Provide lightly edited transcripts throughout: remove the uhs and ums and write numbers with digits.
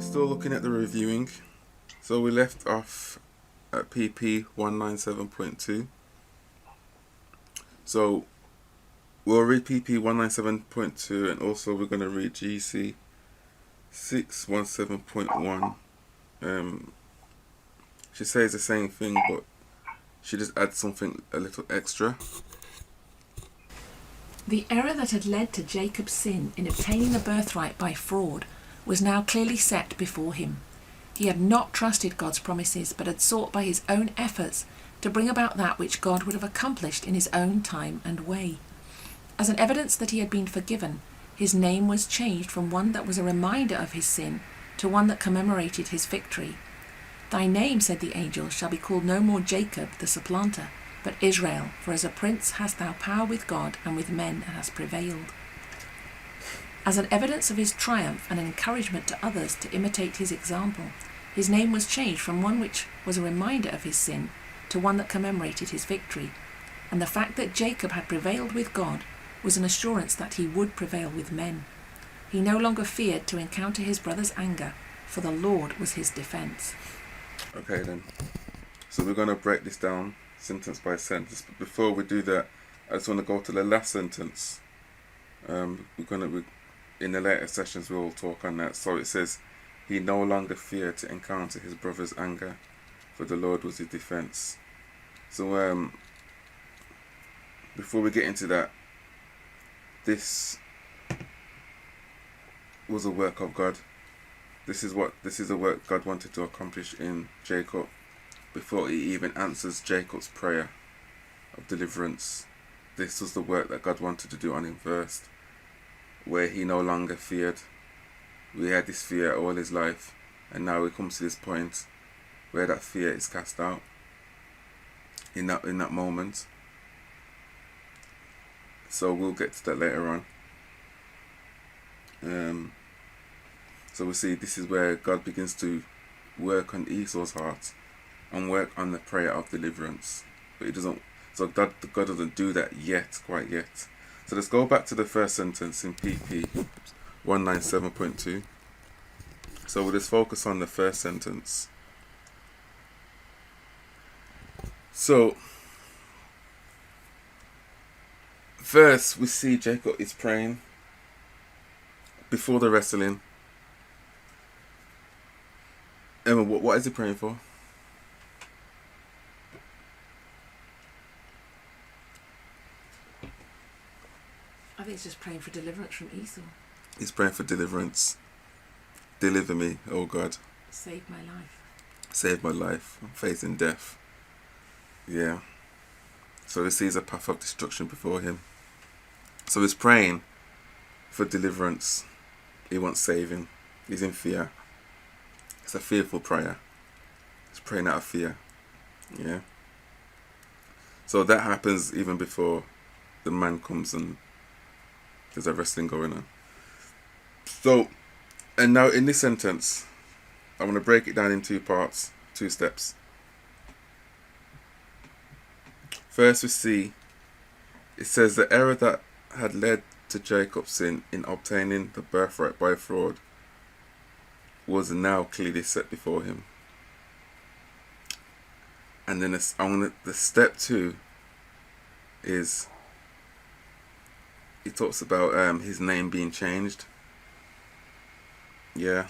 Still looking at the reviewing. So we left off at PP 197.2. So we'll read PP 197.2 and also we're going to read GC 617.1. She says the same thing, but she just adds something a little extra. The error that had led to Jacob's sin in obtaining the birthright by fraud was now clearly set before him. He had not trusted God's promises, but had sought by his own efforts to bring about that which God would have accomplished in his own time and way. As an evidence that he had been forgiven, his name was changed from one that was a reminder of his sin to one that commemorated his victory. Thy name, said the angel, shall be called no more Jacob the supplanter, but Israel, for as a prince hast thou power with God and with men, and hast prevailed. As an evidence of his triumph and an encouragement to others to imitate his example, his name was changed from one which was a reminder of his sin to one that commemorated his victory. And the fact that Jacob had prevailed with God was an assurance that he would prevail with men. He no longer feared to encounter his brother's anger, for the Lord was his defence. Okay then. So we're going to break this down sentence by sentence. But before we do that, I just want to go to the last sentence. In the later sessions we'll talk on that. So it says, he no longer feared to encounter his brother's anger, for the Lord was his defence. So before we get into that, this was a work of God. This is a work God wanted to accomplish in Jacob before he even answers Jacob's prayer of deliverance. This was the work that God wanted to do on him first, where he no longer feared. We had this fear all his life, and now he comes to this point where that fear is cast out in that moment. So we'll get to that later on. So we see this is where God begins to work on Esau's heart and work on the prayer of deliverance. But he doesn't. So God doesn't do that quite yet. So let's go back to the first sentence in PP 197.2. So we'll just focus on the first sentence. So first we see Jacob is praying before the wrestling. Emma, what is he praying for? I think he's just praying for deliverance from Esau. He's praying for deliverance. Deliver me, oh God. Save my life. Save my life. I'm facing death. Yeah. So he sees a path of destruction before him. So he's praying for deliverance. He wants saving. He's in fear. It's a fearful prayer. He's praying out of fear. Yeah. So that happens even before the man comes and there's a wrestling going on. So, and now in this sentence, I want to break it down in two parts, two steps. First we see, it says the error that had led to Jacob's sin in obtaining the birthright by fraud was now clearly set before him. And then the step two is, he talks about his name being changed. Yeah.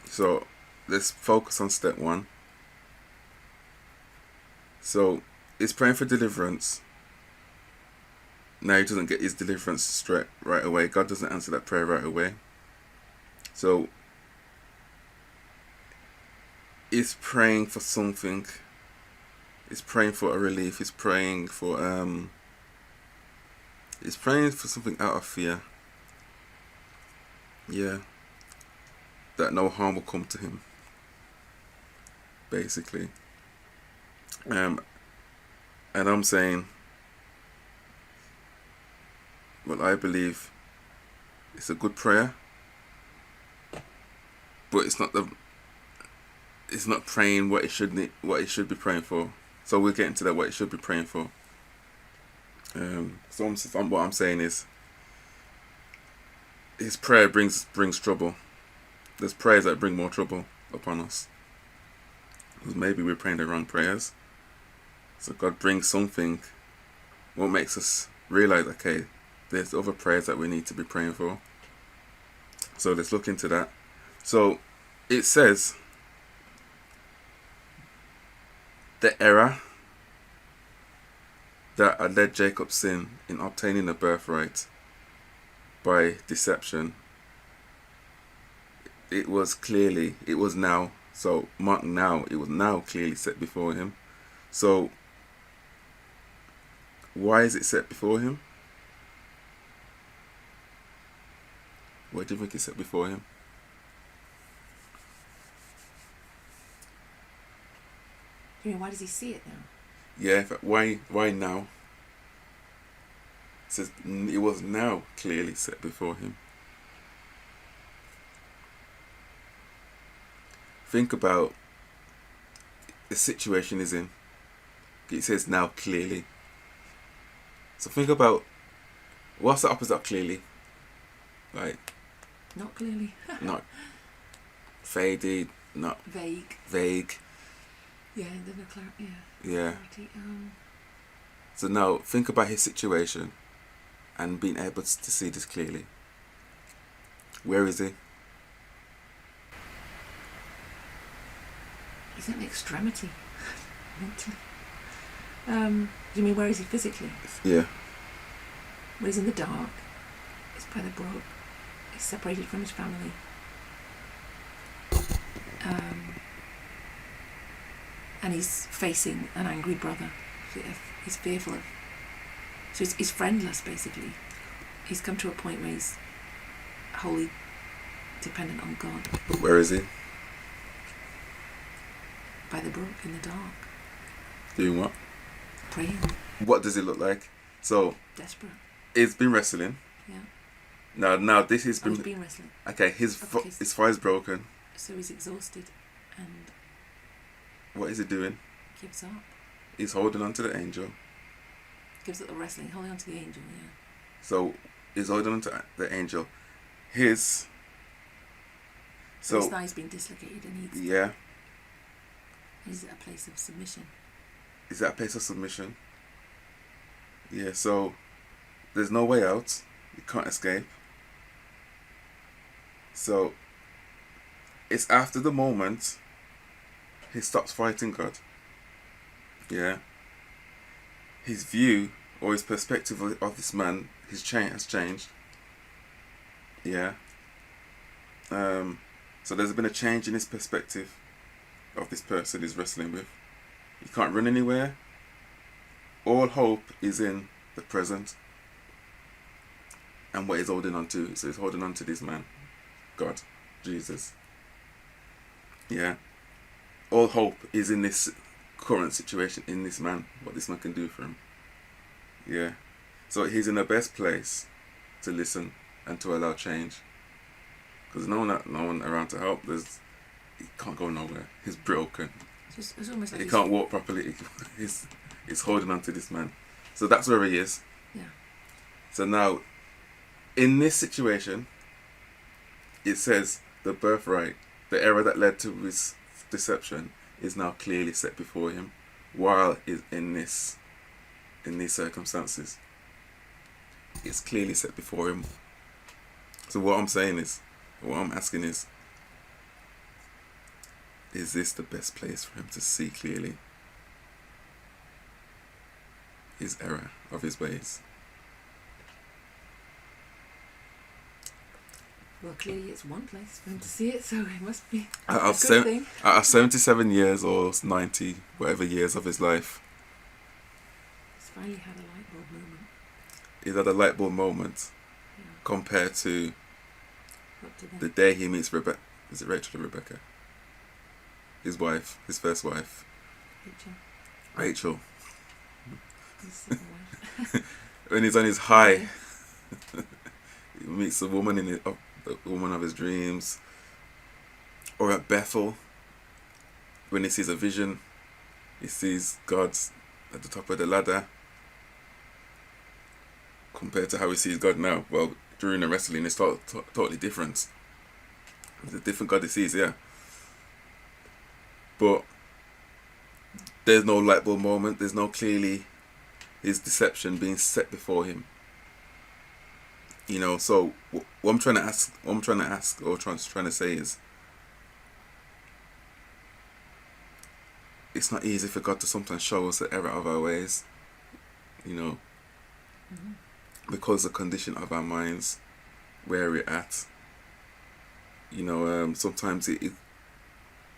So let's focus on step one. So he's praying for deliverance. Now he doesn't get his deliverance right away. God doesn't answer that prayer right away. So he's praying for something. He's praying for a relief. He's praying for something out of fear. Yeah. That no harm will come to him. Basically. And I'm saying, well, I believe it's a good prayer, but it's not praying what it should be praying for. So we'll get into that, what it should be praying for. So what I'm saying is, his prayer brings trouble. there's prayers that bring more trouble upon us. Because maybe we're praying the wrong prayers. So God brings something what makes us realize, okay, there's other prayers that we need to be praying for. So let's look into that. So it says the error that had led Jacob's sin in obtaining a birthright by deception, it was now clearly set before him. So why is it set before him? Why do you think it's set before him? You mean, why does he see it now? Yeah, why now? It says it was now clearly set before him. Think about the situation he's in. It says now clearly. So think about what's the opposite of clearly? Like Not clearly. not faded, not Vague. Yeah, there's no clarity. Yeah. Clarity. So now think about his situation and being able to see this clearly. Where is he? He's at an extremity. Mentally. Do you mean where is he physically? Yeah. Well, he's in the dark. He's by the brook. He's separated from his family. And he's facing an angry brother. He's fearful of. So he's friendless, basically. He's come to a point where he's wholly dependent on God. Where is he? By the brook, in the dark. Doing what? Praying. What does it look like? So Desperate. it's been wrestling. Yeah. Now this has He's been been wrestling. okay. His thigh's broken. So he's exhausted and What is he doing? gives up. He's holding on to the angel. Gives up the wrestling, holding on to the angel, yeah. So he's holding on to the angel. His His thigh's been dislocated and he's at a place of submission. Is that a place of submission? Yeah, so there's no way out. You can't escape. So it's after the moment he stops fighting God. Yeah. His view or his perspective of this man has changed. Yeah. So there's been a change in his perspective of this person he's wrestling with. He can't run anywhere. All hope is in the present and what he's holding on to. So he's holding on to this man, God, Jesus. Yeah. All hope is in this current situation, in this man, what this man can do for him. Yeah. So he's in the best place to listen and to allow change. Because no one around to help. He can't go nowhere. He's broken. It's almost like He can't walk properly. He's holding on to this man. So that's where he is. Yeah. So now, in this situation, it says the birthright, the error that led to his deception, is now clearly set before him, while he's in these circumstances. It's clearly set before him. So what I'm asking is this the best place for him to see clearly his error of his ways? Well, clearly it's one place for him to see it, so it must be Out a of, good thing. out of 77 years or 90, whatever years of his life, He's finally had a light bulb moment. he's had a light bulb moment Yeah. compared to Up to them. the day he meets Rebecca. Is it Rachel or Rebecca? His wife, his first wife, Rachel. His second wife. When he's on his high, he meets the woman the woman of his dreams. Or at Bethel, when he sees a vision, he sees God at the top of the ladder. Compared to how he sees God now, well, during the wrestling, it's totally different. It's a different God he sees, yeah. But there's no light bulb moment. There's no clearly his deception being set before him. You know, so what I'm trying to ask, or trying to say is, it's not easy for God to sometimes show us the error of our ways. You know, because the condition of our minds, where we're at. You know, sometimes it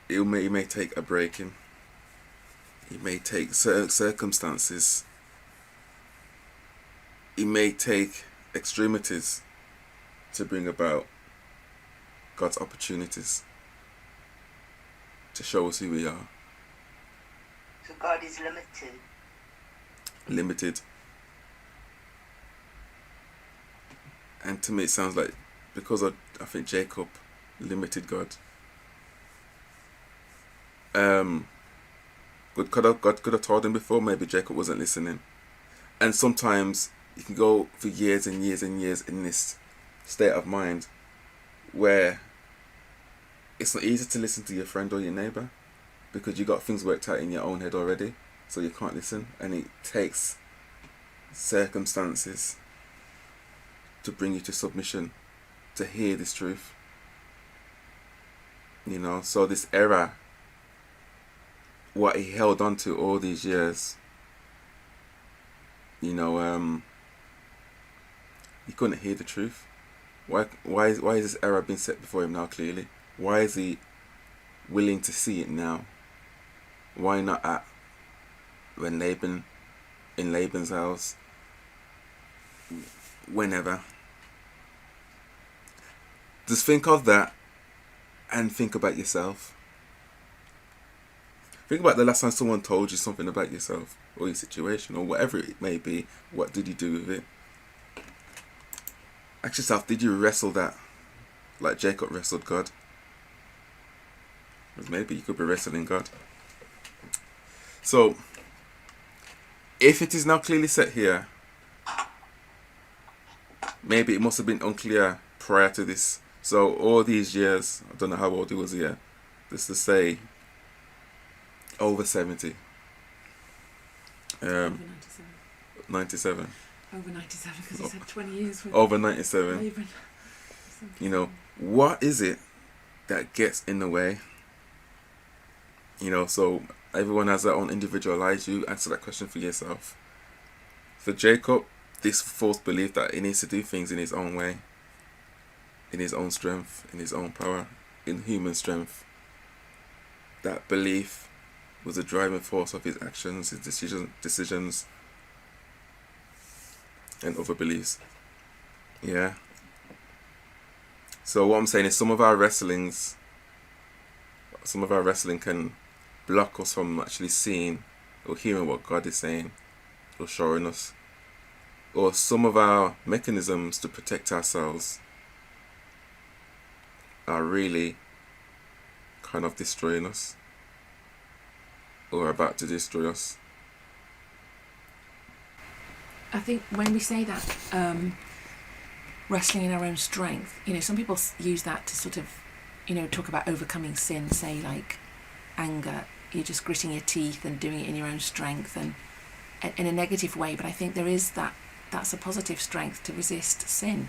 may take a breaking. It may take certain circumstances. It may take extremities to bring about God's opportunities to show us who we are. So God is limited. Limited. And to me it sounds like, because I think Jacob limited God. God could have told him before, maybe Jacob wasn't listening. And sometimes you can go for years and years and years in this state of mind where it's not easy to listen to your friend or your neighbour, because you got things worked out in your own head already, so you can't listen. And it takes circumstances to bring you to submission, to hear this truth. You know, so this error, what he held on to all these years, you know, he couldn't hear the truth. Why is this error being set before him now clearly? Why is he willing to see it now? Why not in Laban's house, whenever? Just think of that and think about yourself. Think about the last time someone told you something about yourself or your situation or whatever it may be. What did you do with it? Ask yourself, did you wrestle that like Jacob wrestled God? Because maybe you could be wrestling God. So, if it is now clearly set here, maybe it must have been unclear prior to this. So all these years, I don't know how old he was here, just to say over 70. Over 97. 97. Over 97, because he said 20 years. Over 97. Laban. You know, what is it that gets in the way? You know, so everyone has their own individual lives. You answer that question for yourself. For Jacob, this false belief that he needs to do things in his own way, in his own strength, in his own power, in human strength. That belief was the driving force of his actions, his decisions, and other beliefs. Yeah. So what I'm saying is some of our wrestling can block us from actually seeing or hearing what God is saying or showing us. Or some of our mechanisms to protect ourselves are really kind of destroying us or about to destroy us. I think when we say that, wrestling in our own strength, you know, some people use that to sort of, you know, talk about overcoming sin, say like anger, you're just gritting your teeth and doing it in your own strength and in a negative way. But I think there is that's a positive strength to resist sin.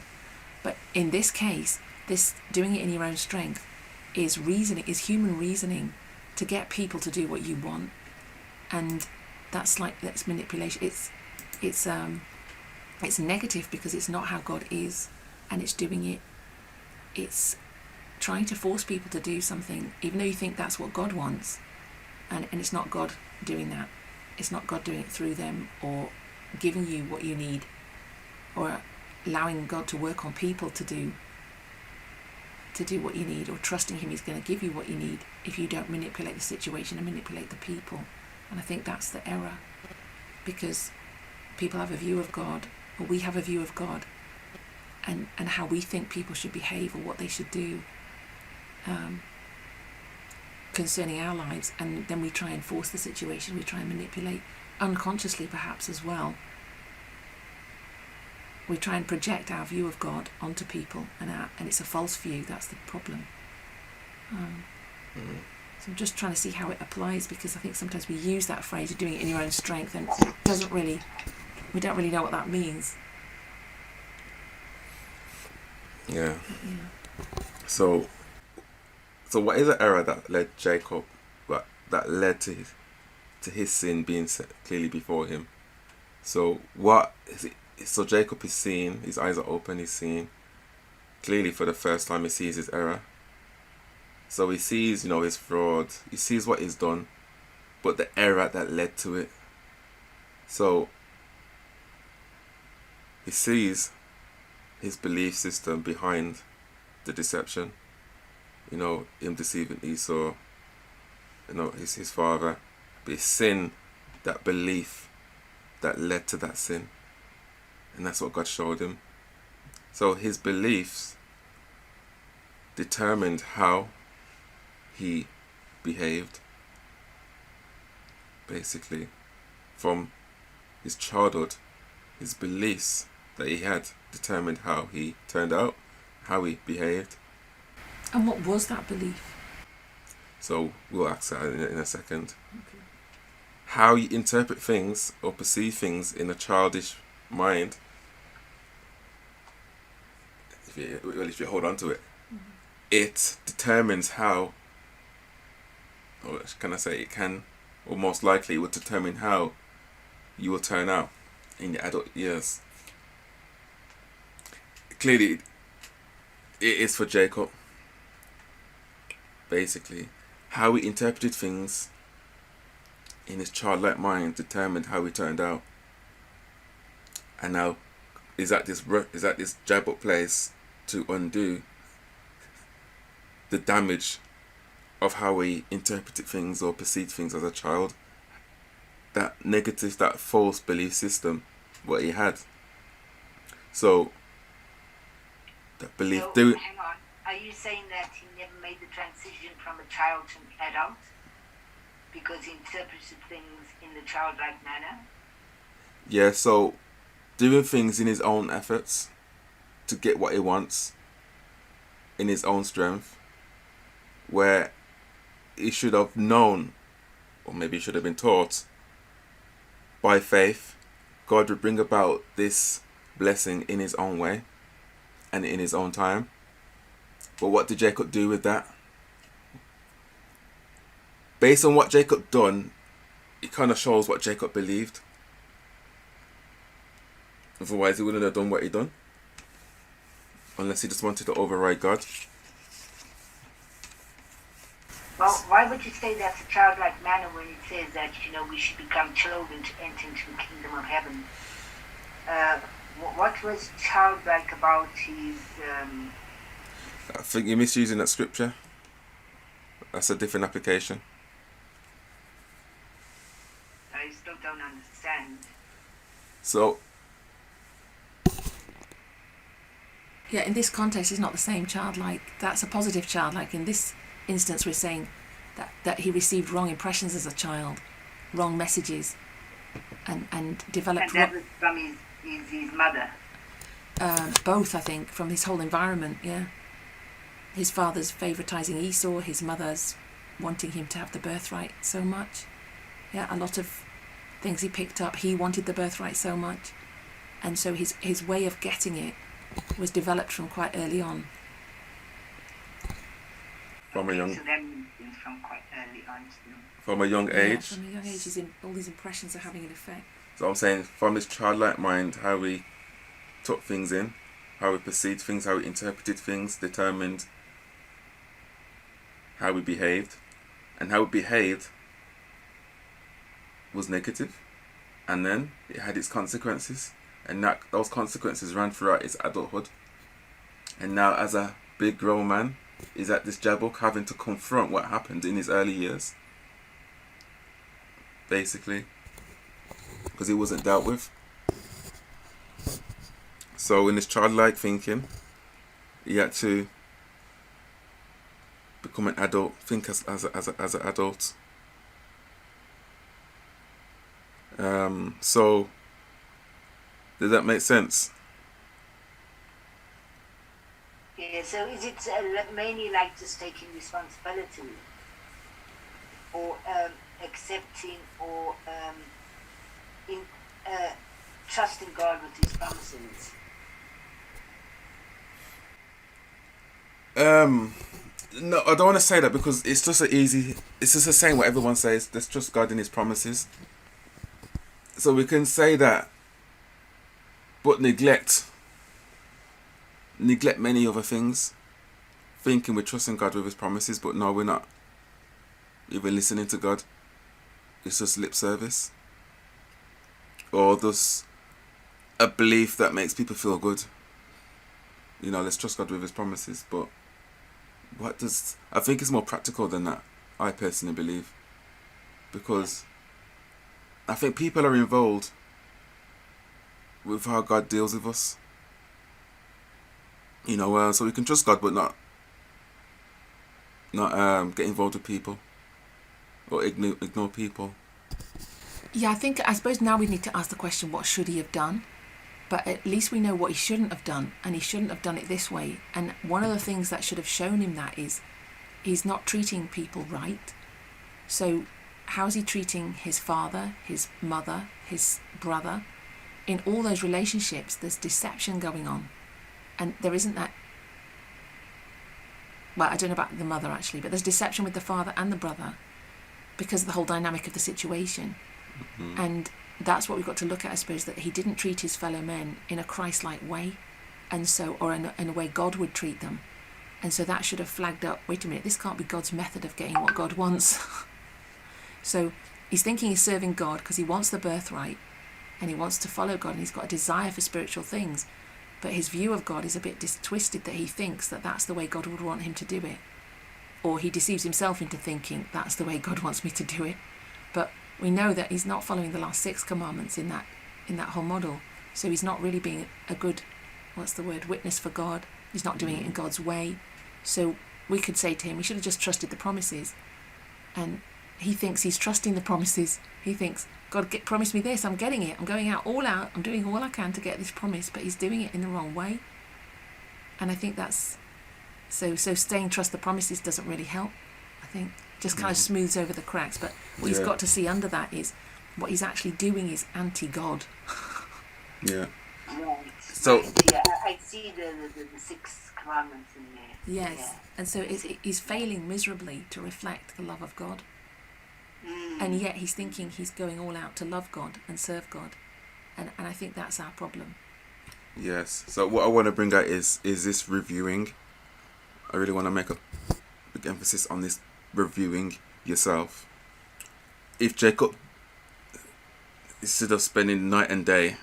But in this case, this doing it in your own strength is human reasoning to get people to do what you want, and that's manipulation. It's negative because it's not how God is, and it's trying to force people to do something even though you think that's what God wants, and it's not God doing that. It's not God doing it through them or giving you what you need or allowing God to work on people to do what you need, or trusting him he's going to give you what you need if you don't manipulate the situation and manipulate the people. And I think that's the error, because people have a view of God, or we have a view of God and how we think people should behave or what they should do concerning our lives, and then we try and force the situation, we try and manipulate, unconsciously perhaps as well. We try and project our view of God onto people, and it's a false view. That's the problem. So I'm just trying to see how it applies, because I think sometimes we use that phrase, "you're doing it in your own strength," and it doesn't really, we don't really know what that means. Yeah. Yeah. So what is the error that led Jacob, that led to his sin being set clearly before him? So what is it? So Jacob is seeing, his eyes are open, he's seeing clearly for the first time. He sees his error. So he sees, his fraud. He sees what he's done, but the error that led to it. So he sees his belief system behind the deception. Him deceiving Esau, his father. But his sin, that belief that led to that sin. And that's what God showed him. So his beliefs determined how he behaved, basically. From his childhood, his beliefs that he had determined how he turned out, how he behaved. And what was that belief? So we'll ask that in a second. Okay. How you interpret things or perceive things in a childish mind, if you hold on to it, it determines how, or can I say it can, or most likely it will determine how you will turn out in your adult years. Clearly, it is for Jacob. Basically, how he interpreted things in his childlike mind determined how he turned out. And now, is at this Jabbok place to undo the damage of how he interpreted things or perceived things as a child. That negative, that false belief system, what he had. So, that belief... So, hang on. Are you saying that he never made the transition from a child to an adult? Because he interpreted things in the childlike manner? Yeah, so doing things in his own efforts to get what he wants, in his own strength, where he should have known, or maybe he should have been taught, by faith, God would bring about this blessing in his own way and in his own time. But what did Jacob do with that? Based on what Jacob done, it kind of shows what Jacob believed. Otherwise, he wouldn't have done what he done. Unless he just wanted to override God. Well, why would you say that's a childlike manner when it says that, we should become children to enter into the kingdom of heaven? What was childlike about his... I think you're misusing that scripture. That's a different application. I still don't understand. So... Yeah, in this context, it's not the same childlike. That's a positive childlike. In this instance, we're saying that he received wrong impressions as a child, wrong messages, and developed... And that was from his mother? Both, I think, from his whole environment, yeah. His father's favouritising Esau, his mother's wanting him to have the birthright so much. Yeah, a lot of things he picked up, he wanted the birthright so much. And so his way of getting it was developed from quite early on. From a young... So that means from quite early on. From a young age. From a young age, all these impressions are having an effect. So I'm saying, from his childlike mind, how he took things in, how he perceived things, how he interpreted things, determined how he behaved. And how he behaved was negative. And then it had its consequences. And those consequences ran throughout his adulthood. And now, as a big grown man, he's at this Jabbok having to confront what happened in his early years. Basically. Because it wasn't dealt with. So in his childlike thinking, he had to become an adult, think as an adult. So, does that make sense? Yes. Yeah, so is it mainly like just taking responsibility or accepting or in trusting God with His promises? No, I don't want to say that because it's just it's just the same what everyone says. Let's trust God in His promises. So we can say that, but neglect many other things, thinking we're trusting God with His promises, but no, we're not even listening to God. It's just lip service, or just a belief that makes people feel good. Let's trust God with His promises, but I think it's more practical than that, I personally believe, because I think people are involved with how God deals with us. So we can trust God, but not get involved with people or ignore people. Yeah, I suppose now we need to ask the question, what should he have done? But at least we know what he shouldn't have done, and he shouldn't have done it this way. And one of the things that should have shown him that is he's not treating people right. So how's he treating his father, his mother, his brother? In all those relationships, there's deception going on. And there isn't that... Well, I don't know about the mother actually, but there's deception with the father and the brother because of the whole dynamic of the situation. Mm-hmm. And that's what we've got to look at, I suppose, that he didn't treat his fellow men in a Christ-like way, and so, or in a way God would treat them. And so that should have flagged up, wait a minute, this can't be God's method of getting what God wants. So he's thinking he's serving God because he wants the birthright and he wants to follow God and he's got a desire for spiritual things. But his view of God is a bit twisted, that he thinks that that's the way God would want him to do it. Or he deceives himself into thinking that's the way God wants me to do it. But we know that he's not following the last 6 commandments in that whole model. So he's not really being a good, witness for God. He's not doing it in God's way. So we could say to him, he should have just trusted the promises. And he thinks he's trusting the promises. He thinks, God promised me this, I'm getting it. I'm going out, I'm doing all I can to get this promise, but he's doing it in the wrong way. And I think that's... So staying trust the promises doesn't really help, I think. Just kind of smooths over the cracks. But what he's got to see under that is what he's actually doing is anti-God. Yeah. Right. So... Yeah, I see the 6 commandments in there. Yes. Yeah. And so he's failing miserably to reflect the love of God. And yet he's thinking he's going all out to love God and serve God. And I think that's our problem. Yes. So what I want to bring out is this reviewing. I really want to make a big emphasis on this reviewing yourself. If Jacob, instead of spending night and day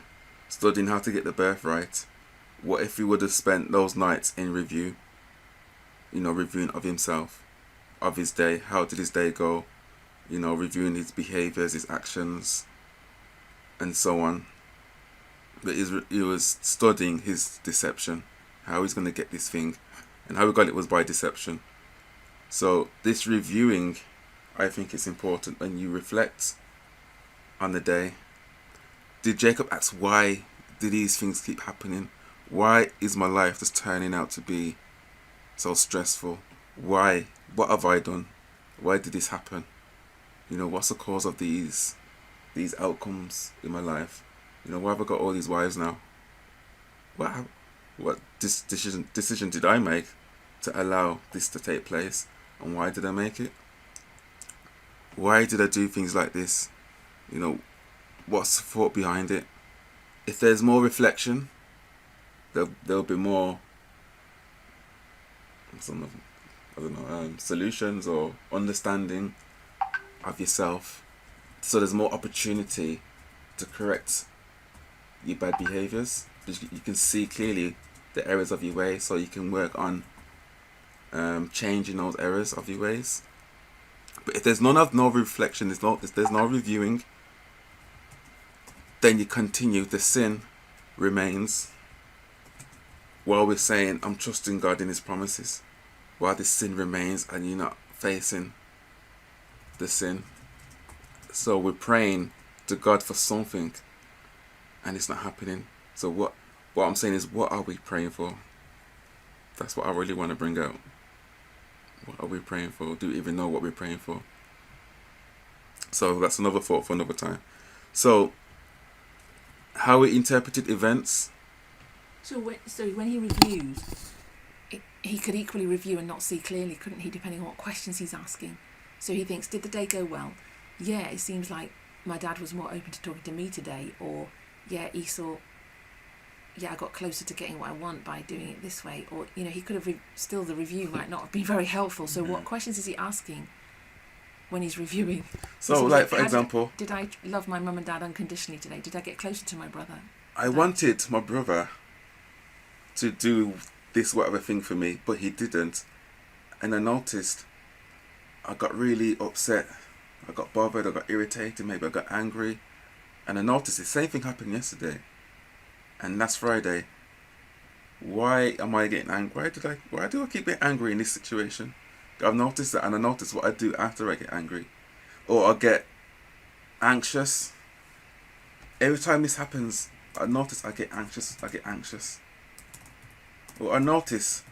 studying how to get the birthright, what if he would have spent those nights in review? Reviewing of himself, of his day. How did his day go? Reviewing his behaviors, his actions, and so on. But he was studying his deception, how he's going to get this thing, and how he got it was by deception. So this reviewing, I think it's important when you reflect on the day. Did Jacob ask, why do these things keep happening? Why is my life just turning out to be so stressful? Why? What have I done? Why did this happen? What's the cause of these outcomes in my life? Why have I got all these wives now? What decision did I make to allow this to take place? And why did I make it? Why did I do things like this? What's the thought behind it? If there's more reflection, there'll be more solutions or understanding of yourself. So there's more opportunity to correct your bad behaviors. You can see clearly the errors of your ways, so you can work on changing those errors of your ways. But if there's no reflection, there's no reviewing, then you continue, the sin remains, while we're saying I'm trusting God in his promises, while the sin remains and you're not facing the sin. So we're praying to God for something and it's not happening. So what I'm saying is, what are we praying for? That's what I really want to bring out. What are we praying for? Do we even know what we're praying for? So that's another thought for another time. So, how he interpreted events. So when he reviews, he could equally review and not see clearly, couldn't he, depending on what questions he's asking. So he thinks, did the day go well? Yeah, it seems like my dad was more open to talking to me today. Or, yeah, Esau, yeah, I got closer to getting what I want by doing it this way. Or, you know, he could have, still the review might not have been very helpful. So what questions is he asking when he's reviewing? So, like, for example... Did I love my mum and dad unconditionally today? Did I get closer to my brother? I wanted my brother to do this whatever thing for me, but he didn't. And I noticed I got really upset. I got bothered, I got irritated, maybe I got angry. And I noticed the same thing happened yesterday. And last Friday. Why am I getting angry? Why do I keep getting angry in this situation? I've noticed that, and I notice what I do after I get angry. Or I get anxious. Every time this happens, I notice I get anxious. Or I notice,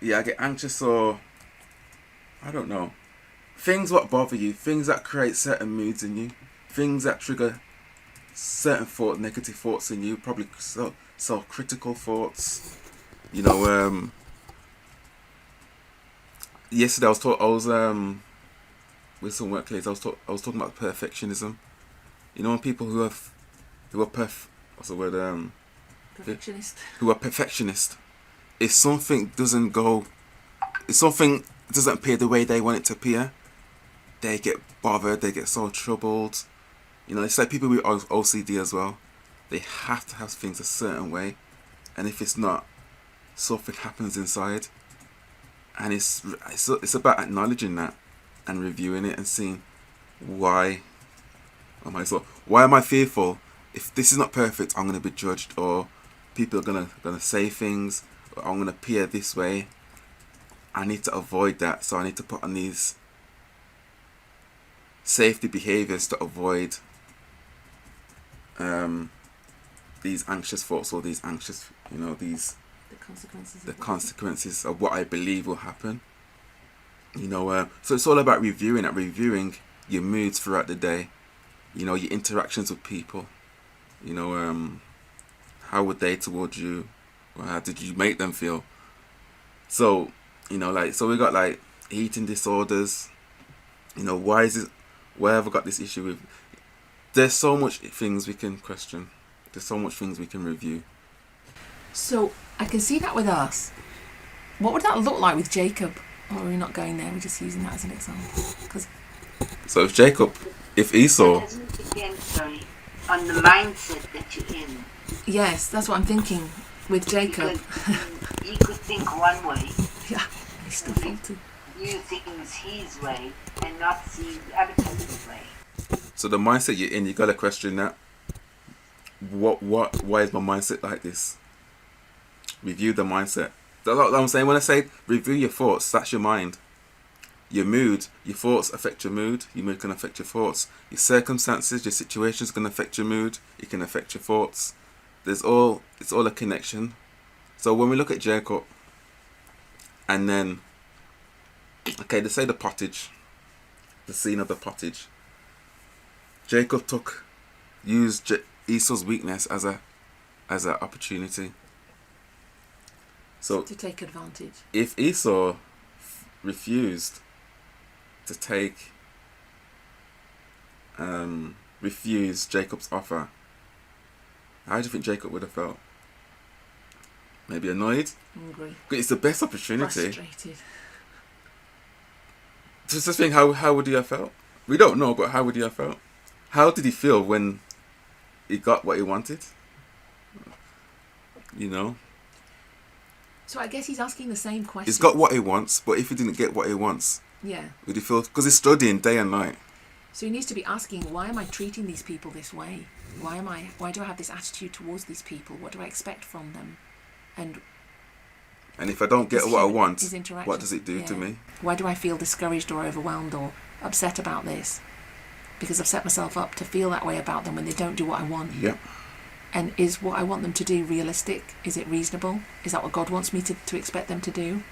I get anxious, or I don't know. Things what bother you, things that create certain moods in you, things that trigger certain negative thoughts in you, probably self-critical thoughts. You know, yesterday I was with some work colleagues. I was talking about perfectionism. You know, when people who are what's the word? Perfectionist. Who are perfectionist. If something doesn't appear the way they want it to appear, they get bothered, they get so troubled. You know, it's like people with OCD as well. They have to have things a certain way, and if it's not, something happens inside. And it's about acknowledging that and reviewing it and seeing why am I fearful? If this is not perfect, I'm going to be judged, or people are gonna say things, or I'm going to appear this way. I need to avoid that, so I need to put on these safety behaviors to avoid these anxious thoughts, or these anxious, the consequences of what I believe will happen. You know, so it's all about reviewing your moods throughout the day. You know, your interactions with people. You know, how were they towards you, or how did you make them feel? So, you know, so we got like eating disorders. You know, why have I got this issue with? There's so much things we can question. There's so much things we can review. So I can see that with us. What would that look like with Jacob? Or are we not going there? We're just using that as an example. So if Esau... It doesn't depend, sorry, on the mindset that you're in. Yes, that's what I'm thinking with Jacob. He could think one way. Yeah, he's still faulty. You think it's his way and not see the other person's way. So the mindset you're in, you got to question that. Why is my mindset like this? Review the mindset. That's what I'm saying. When I say review your thoughts, that's your mind. Your mood, your thoughts affect your mood. Your mood can affect your thoughts. Your circumstances, your situations can affect your mood. It can affect your thoughts. It's all a connection. So when we look at Jacob, and then, okay, let's say the pottage, the scene of the pottage. Jacob used Esau's weakness as an opportunity. So to take advantage. If Esau refused to refuse Jacob's offer, how do you think Jacob would have felt? Maybe annoyed? Angry. It's the best opportunity. Frustrated. Just think, how would he have felt? We don't know, but how would he have felt? How did he feel when he got what he wanted? You know? So I guess he's asking the same question. He's got what he wants, but if he didn't get what he wants, would he feel? Because he's studying day and night. So he needs to be asking, why am I treating these people this way? Why do I have this attitude towards these people? What do I expect from them? And if I don't get what I want, what does it do to me? Why do I feel discouraged or overwhelmed or upset about this? Because I've set myself up to feel that way about them when they don't do what I want. Yeah. And is what I want them to do realistic? Is it reasonable? Is that what God wants me to expect them to do?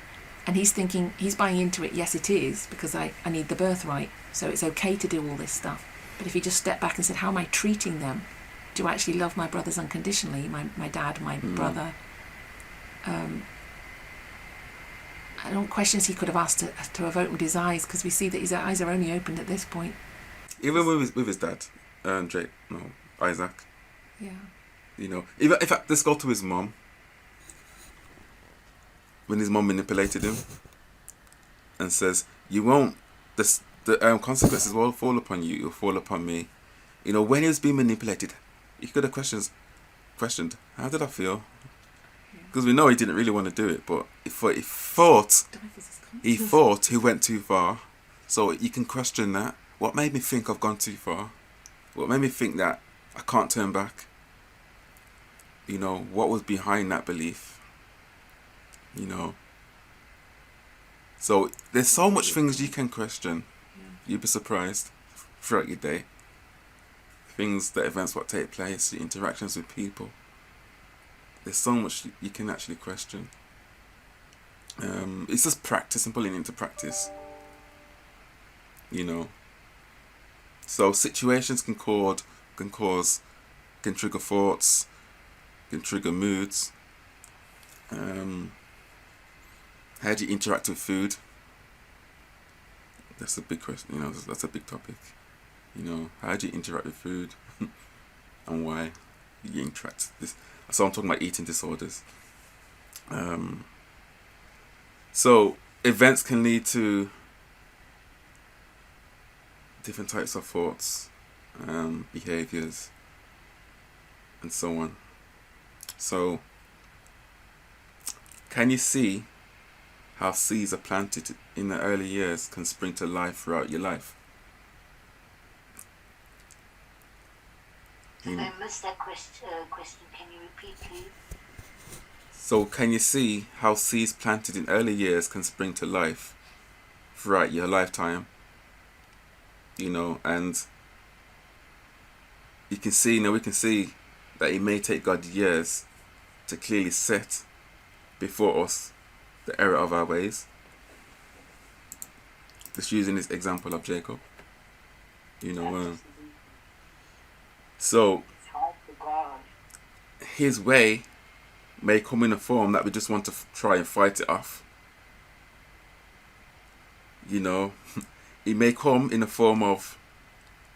And he's thinking, he's buying into it, yes it is, because I need the birthright, so it's okay to do all this stuff. But if he just stepped back and said, how am I treating them? Do I actually love my brothers unconditionally? My dad, my brother? I don't questions he could have asked to have opened his eyes, because we see that his eyes are only opened at this point. Even with his dad, Isaac. Yeah. You know, even in fact, let's go to his mom. When his mom manipulated him and says, "You won't. The consequences will fall upon you. It'll fall upon me." You know, when he was being manipulated, he could have questioned, "How did I feel?" Because we know he didn't really want to do it, but he thought he went too far. So you can question that. What made me think I've gone too far? What made me think that I can't turn back? You know, what was behind that belief? You know. So there's so much things you can question. You'd be surprised throughout your day. Things, the events, what take place, the interactions with people. There's so much you can actually question. It's just practice and putting it into practice. You know. So situations can trigger thoughts, can trigger moods. How do you interact with food? That's a big question. You know, that's a big topic. You know, how do you interact with food, and why you interact? So I'm talking about eating disorders. So events can lead to different types of thoughts, behaviors, and so on. So, can you see how seeds are planted in the early years can spring to life throughout your life? I missed that question. Can you repeat, please? So, can you see how seeds planted in early years can spring to life throughout your lifetime? You know, and we can see that it may take God years to clearly set before us the error of our ways. Just using this example of Jacob. You know, so his way may come in a form that we just want to try and fight it off. You know, it may come in a form of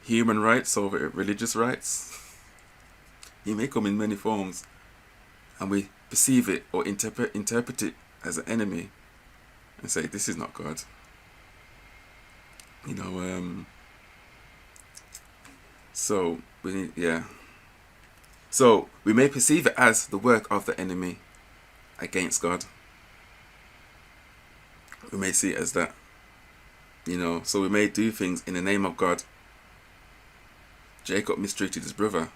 human rights over religious rights. It may come in many forms, and we perceive it or interpret it as an enemy and say, this is not God. You know, so we may perceive it as the work of the enemy against God. We may see it as that. You know, so we may do things in the name of God. Jacob mistreated his brother.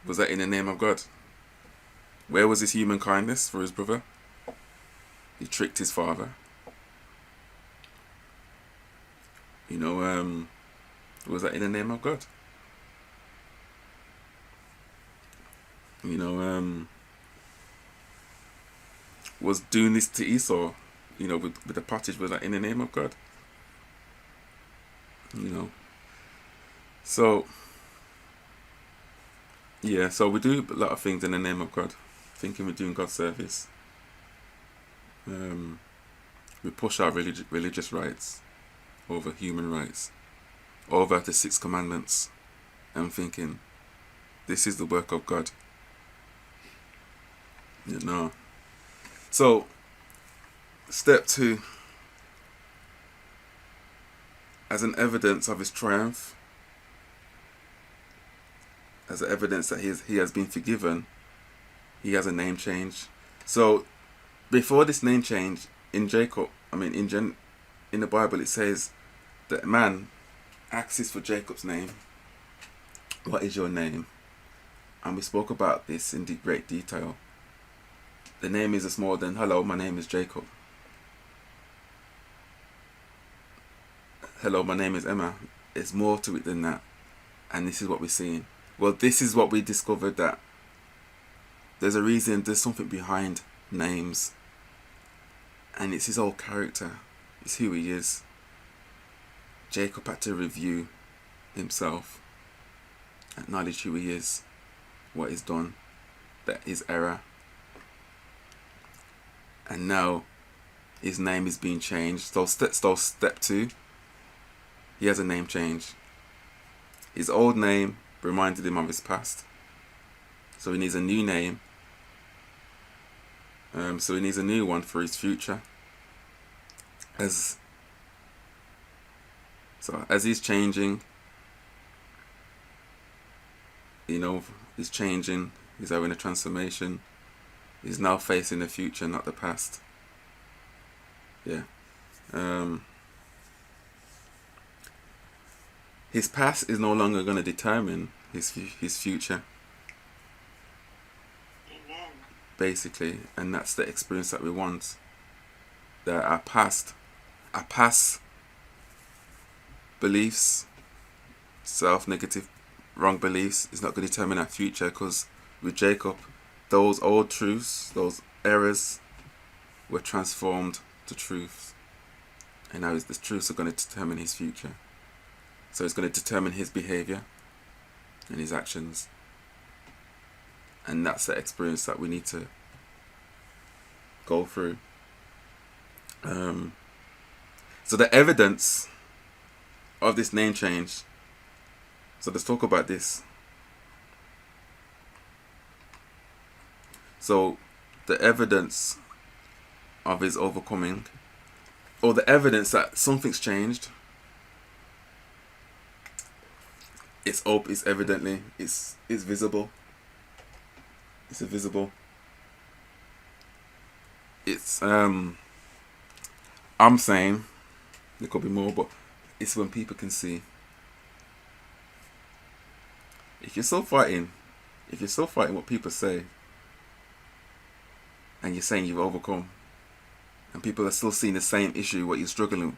Was that in the name of God? Where was his human kindness for his brother? He tricked his father. You know, was that in the name of God? You know, was doing this to Esau, you know, with the pottage, was that in the name of God? You know. So, yeah, so we do a lot of things in the name of God, thinking we're doing God's service. We push our religious rights over human rights, over the 6 commandments, and thinking this is the work of God. You know. So, step 2, as an evidence of his triumph, as evidence that he has been forgiven, he has a name change. So, before this name change, in the Bible, it says that man asks for Jacob's name. What is your name? And we spoke about this in great detail. The name is more than, hello, my name is Jacob. Hello, my name is Emma. It's more to it than that. And this is what we're seeing. Well, this is what we discovered, that there's a reason, there's something behind names. And it's his whole character. It's who he is. Jacob had to review himself, acknowledge who he is, what he's done, that his error. And now his name is being changed. So step 2, he has a name change. His old name reminded him of his past. So he needs a new name. So he needs a new one for his future. As he's changing, he's changing, he's having a transformation. He's now facing the future, not the past. Yeah. His past is no longer going to determine his future. Amen. Basically, and that's the experience that we want. That our past beliefs, negative, wrong beliefs, is not going to determine our future, because with Jacob, those old truths, those errors, were transformed to truths. And now the truths are going to determine his future. So it's going to determine his behavior and his actions. And that's the experience that we need to go through. So the evidence of this name change. So let's talk about this. So the evidence of his overcoming, or the evidence that something's changed, it's evidently, it's visible. It's visible. It's I'm saying there could be more, but it's when people can see. If you're still fighting what people say, and you're saying you've overcome, and people are still seeing the same issue, what you're struggling,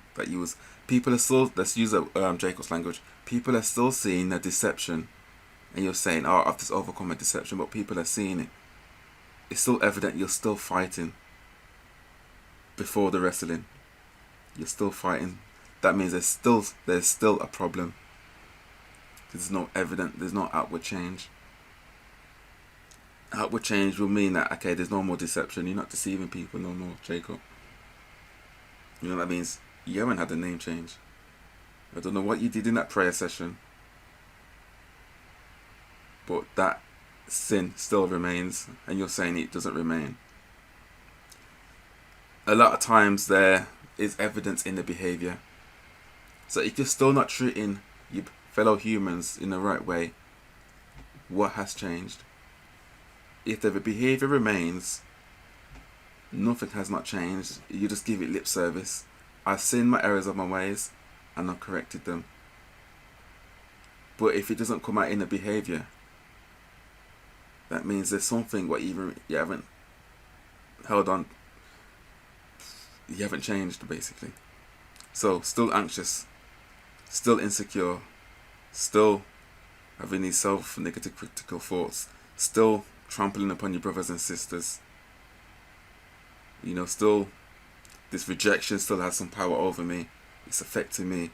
people are still, let's use Jacob's language, people are still seeing the deception, and you're saying, oh, I've just overcome a deception, but people are seeing it. It's still evident you're still fighting before the wrestling. You're still fighting. That means there's still a problem. There's no outward change. Outward change will mean that, okay, there's no more deception. You're not deceiving people no more, Jacob. You know what that means? You haven't had a name change. I don't know what you did in that prayer session, but that sin still remains, and you're saying it doesn't remain. A lot of times there is evidence in the behavior. So if you're still not treating your fellow humans in the right way, what has changed? If the behavior remains, nothing has not changed. You just give it lip service. I've seen my errors of my ways and I've corrected them. But if it doesn't come out in the behavior, that means there's something what you haven't held on. You haven't changed, basically. So still anxious, still insecure, still having these negative critical thoughts, still trampling upon your brothers and sisters. Still this rejection still has some power over me. It's affecting me.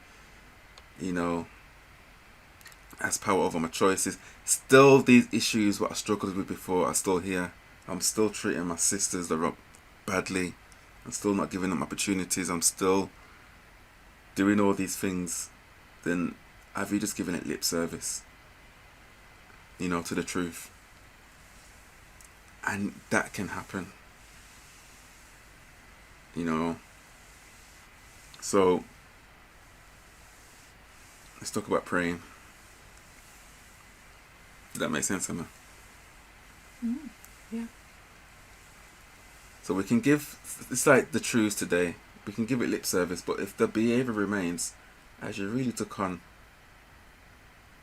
Has power over my choices. Still these issues what I struggled with before are still here. I'm still treating my sisters badly. I'm still not giving them opportunities. I'm still doing all these things. Then have you just given it lip service? To the truth. And that can happen. So let's talk about praying. Did that make sense, Emma? Yeah. So we can give, it's like the truths today. We can give it lip service, but if the behavior remains, as you really took on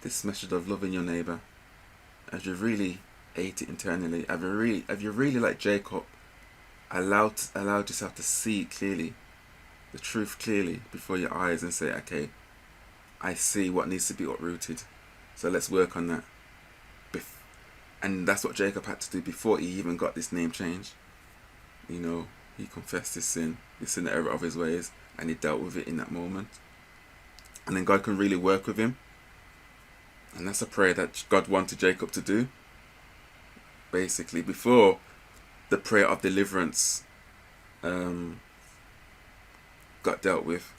this message of loving your neighbor, as you really ate it internally, have you really like Jacob, allowed yourself to see clearly, the truth clearly before your eyes, and say, okay, I see what needs to be uprooted. So let's work on that. And that's what Jacob had to do before he even got this name change. You know, he confessed his sin, the error of his ways, and he dealt with it in that moment. And then God can really work with him. And that's a prayer that God wanted Jacob to do. Basically, before the prayer of deliverance got dealt with.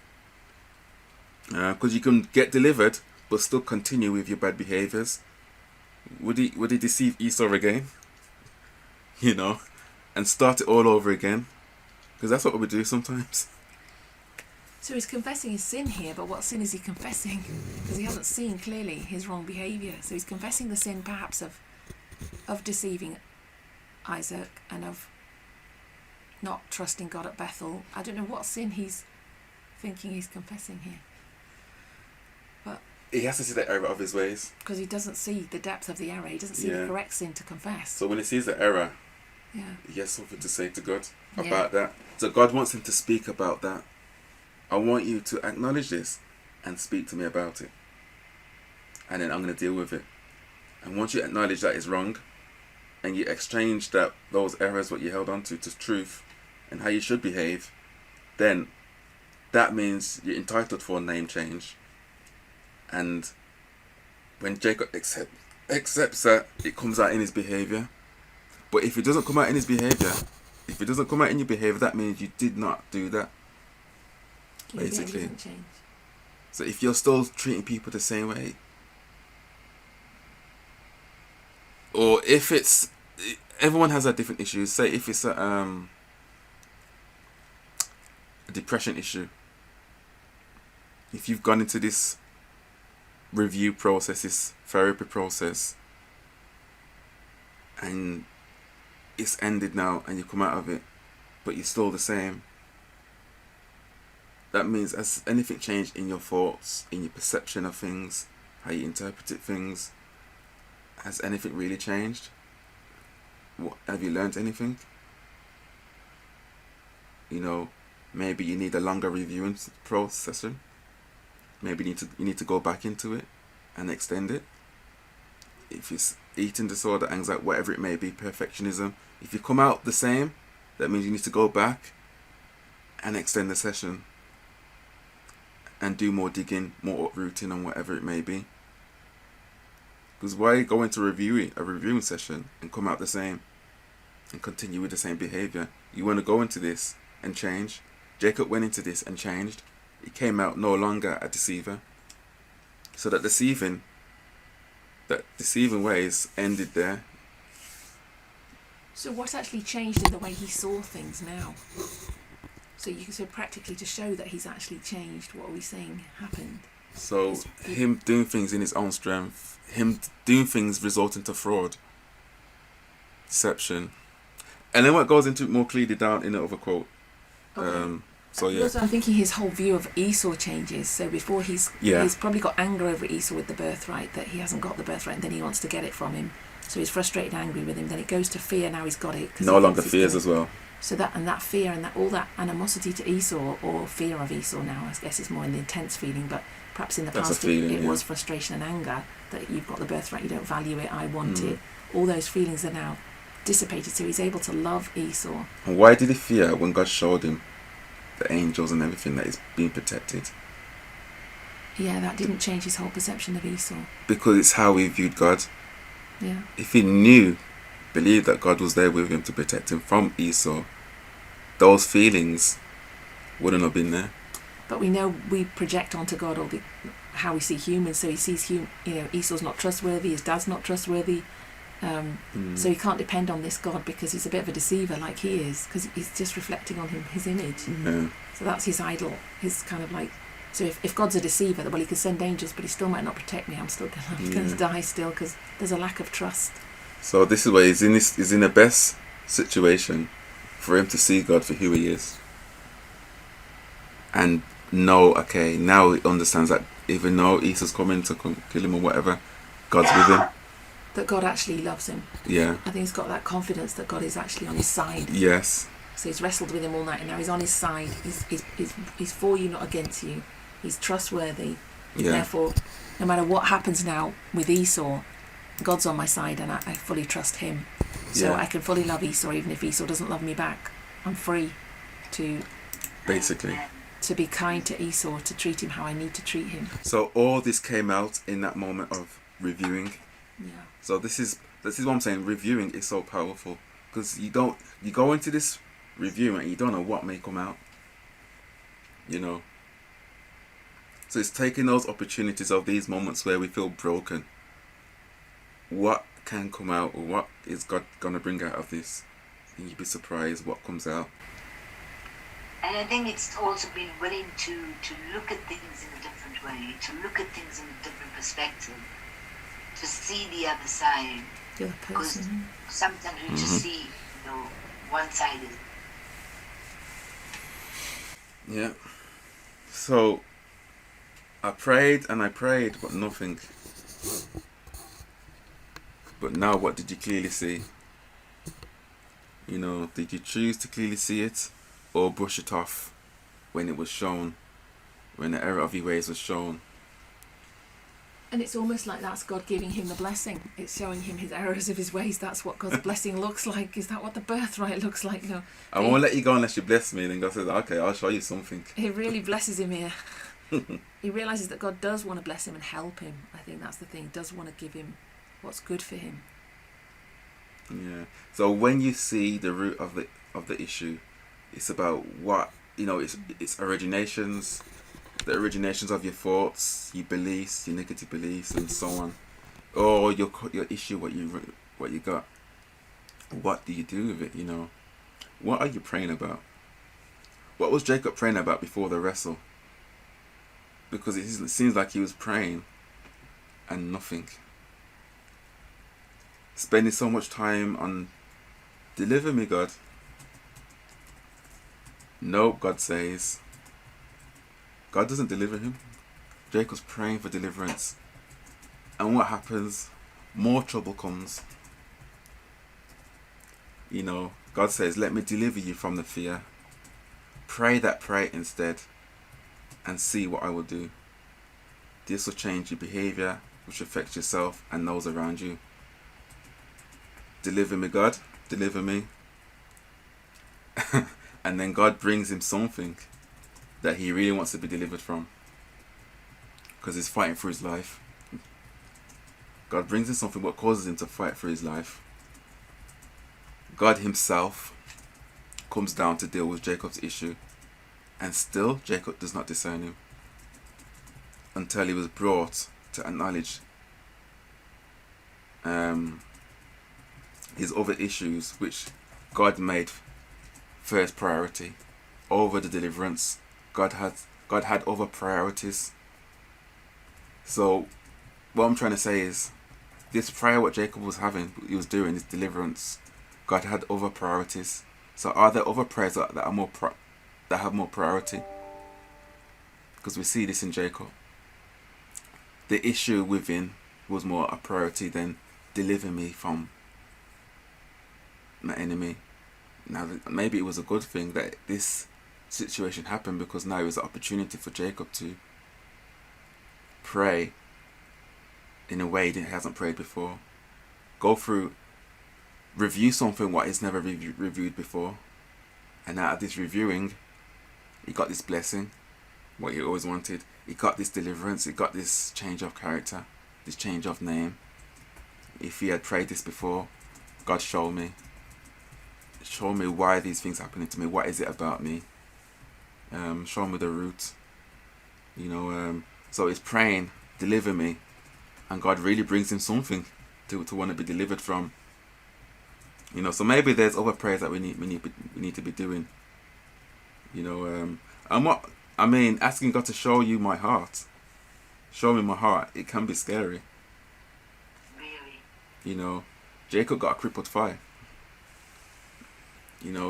Because you can get delivered, but still continue with your bad behaviours. Would he deceive Esau again? You know, and start it all over again? Because that's what we do sometimes. So he's confessing his sin here, but what sin is he confessing? Because he hasn't seen clearly his wrong behaviour. So he's confessing the sin perhaps of deceiving Isaac and of not trusting God at Bethel. I don't know what sin he's thinking he's confessing here. But He has to see the error of his ways. because he doesn't see the depth of the error. He doesn't see Yeah. the correct sin to confess. So when he sees the error, Yeah. he has something to say to God Yeah. about that. So God wants him to speak about that. I want you to acknowledge this and speak to me about it. And then I'm going to deal with it. And once you acknowledge that it's wrong, and you exchange those errors, what you held on to truth, and how you should behave, then that means you're entitled for a name change. And when Jacob accepts that, it comes out in his behaviour. But if it doesn't come out in his behaviour, that means you did not do that. Your behaviour Basically. doesn't change. So if you're still treating people the same way, or if it's, everyone has a different issues. Say if it's a depression issue. If you've gone into this review process, this therapy process, and it's ended now and you come out of it, but you're still the same, that means has anything changed in your thoughts, in your perception of things, how you interpret things? Has anything really changed? Have you learned anything? You know, maybe you need a longer reviewing session. Maybe you need to go back into it and extend it. If it's eating disorder, anxiety, whatever it may be, perfectionism, if you come out the same, that means you need to go back and extend the session and do more digging, more uprooting, and whatever it may be. Because why go into a reviewing session and come out the same and continue with the same behaviour? You want to go into this and change. Jacob went into this and changed. He came out no longer a deceiver. So that deceiving ways ended there. So what actually changed in the way he saw things now? So practically to show that he's actually changed, what are we saying happened? So him doing things in his own strength, him doing things resulting to fraud, deception, and then what goes into it more clearly down in the other quote. Okay. So yeah, Also, I'm thinking his whole view of Esau changes. So before he's probably got anger over Esau with the birthright, that he hasn't got the birthright, and then he wants to get it from him. So he's frustrated, angry with him. Then it goes to fear. Now he's got it. No longer fears as well. So that fear and all that animosity to Esau, or fear of Esau now, I guess it's more in the intense feeling, but perhaps in the past it was frustration and anger that you've got the birthright, you don't value it, I want it. All those feelings are now dissipated, so he's able to love Esau. And why did he fear when God showed him the angels and everything that is being protected? Yeah, that didn't change his whole perception of Esau. Because it's how he viewed God. Yeah. If he believed that God was there with him to protect him from Esau, those feelings wouldn't have been there. But we know we project onto God how we see humans. So he sees Esau's not trustworthy, his dad's not trustworthy. So he can't depend on this God because he's a bit of a deceiver like he is, because he's just reflecting on his image. Yeah. So that's his idol. His kind of like, so if God's a deceiver, well, he could send angels, but he still might not protect me. I'm still going to die still because there's a lack of trust. So this is why he's in the best situation for him to see God for who he is. And know, okay, now he understands that even though Esau's coming to kill him or whatever, God's with him. That God actually loves him. Yeah. I think he's got that confidence that God is actually on his side. Yes. So he's wrestled with him all night and now he's on his side. He's for you, not against you. He's trustworthy. Yeah. Therefore, no matter what happens now with Esau, God's on my side, and I fully trust him. So Yeah. I can fully love Esau even if Esau doesn't love me back. I'm free to Basically. be kind to Esau, to treat him how I need to treat him. So all this came out in that moment of reviewing. Yeah. So this is what I'm saying. Reviewing is so powerful, because you go into this review and you don't know what may come out. You know. So it's taking those opportunities of these moments where we feel broken. What can come out, or what is God gonna bring out of this? And you'd be surprised what comes out. And I think it's also being willing to look at things in a different way, to look at things in a different perspective, to see the other side. The other Because person. sometimes we just see, one-sided. Yeah. So I prayed and I prayed, but nothing. But now what did you clearly see? Did you choose to clearly see it, or brush it off when it was shown, when the error of your ways was shown? And it's almost like that's God giving him the blessing. It's showing him his errors of his ways. That's what God's blessing looks like. Is that what the birthright looks like? No. I won't let you go unless you bless me. Then God says, okay, I'll show you something. He really blesses him here. He realises that God does want to bless him and help him. I think that's the thing. He does want to give him what's good for him. Yeah. So when you see the root of the issue, it's about what it's originations, the originations of your thoughts, your beliefs, your negative beliefs, and so on, or your issue, what you got. What do you do with it? What are you praying about? What was Jacob praying about before the wrestle? Because it seems like he was praying and nothing. Spending so much time on, deliver me, God. No, God says. God doesn't deliver him. Jacob's praying for deliverance. And what happens? More trouble comes. God says, let me deliver you from the fear. Pray that prayer instead, and see what I will do. This will change your behavior, which affects yourself and those around you. Deliver me, God. Deliver me. And then God brings him something that he really wants to be delivered from, because he's fighting for his life. God brings him something what causes him to fight for his life. God himself comes down to deal with Jacob's issue, and still Jacob does not discern him until he was brought to acknowledge his other issues, which God made first priority over the deliverance. God had other priorities. So what I'm trying to say is, this prayer what Jacob was having, he was doing, this deliverance, God had other priorities. So are there other prayers that are more that have more priority? Because we see this in Jacob. The issue within was more a priority than deliver me from my enemy. Now, maybe it was a good thing that this situation happened, because now it was an opportunity for Jacob to pray in a way that he hasn't prayed before. Review something what is never reviewed before. And out of this reviewing, he got this blessing, what he always wanted. He got this deliverance, he got this change of character, this change of name. If he had prayed this before, God, show me why these things happening to me. What is it about me? Show me the root. So he's praying, deliver me, and God really brings him something to want to be delivered from. So maybe there's other prayers that we need to be doing. Asking God to show you my heart, show me my heart. It can be scary. Really. Jacob got a crippled thigh.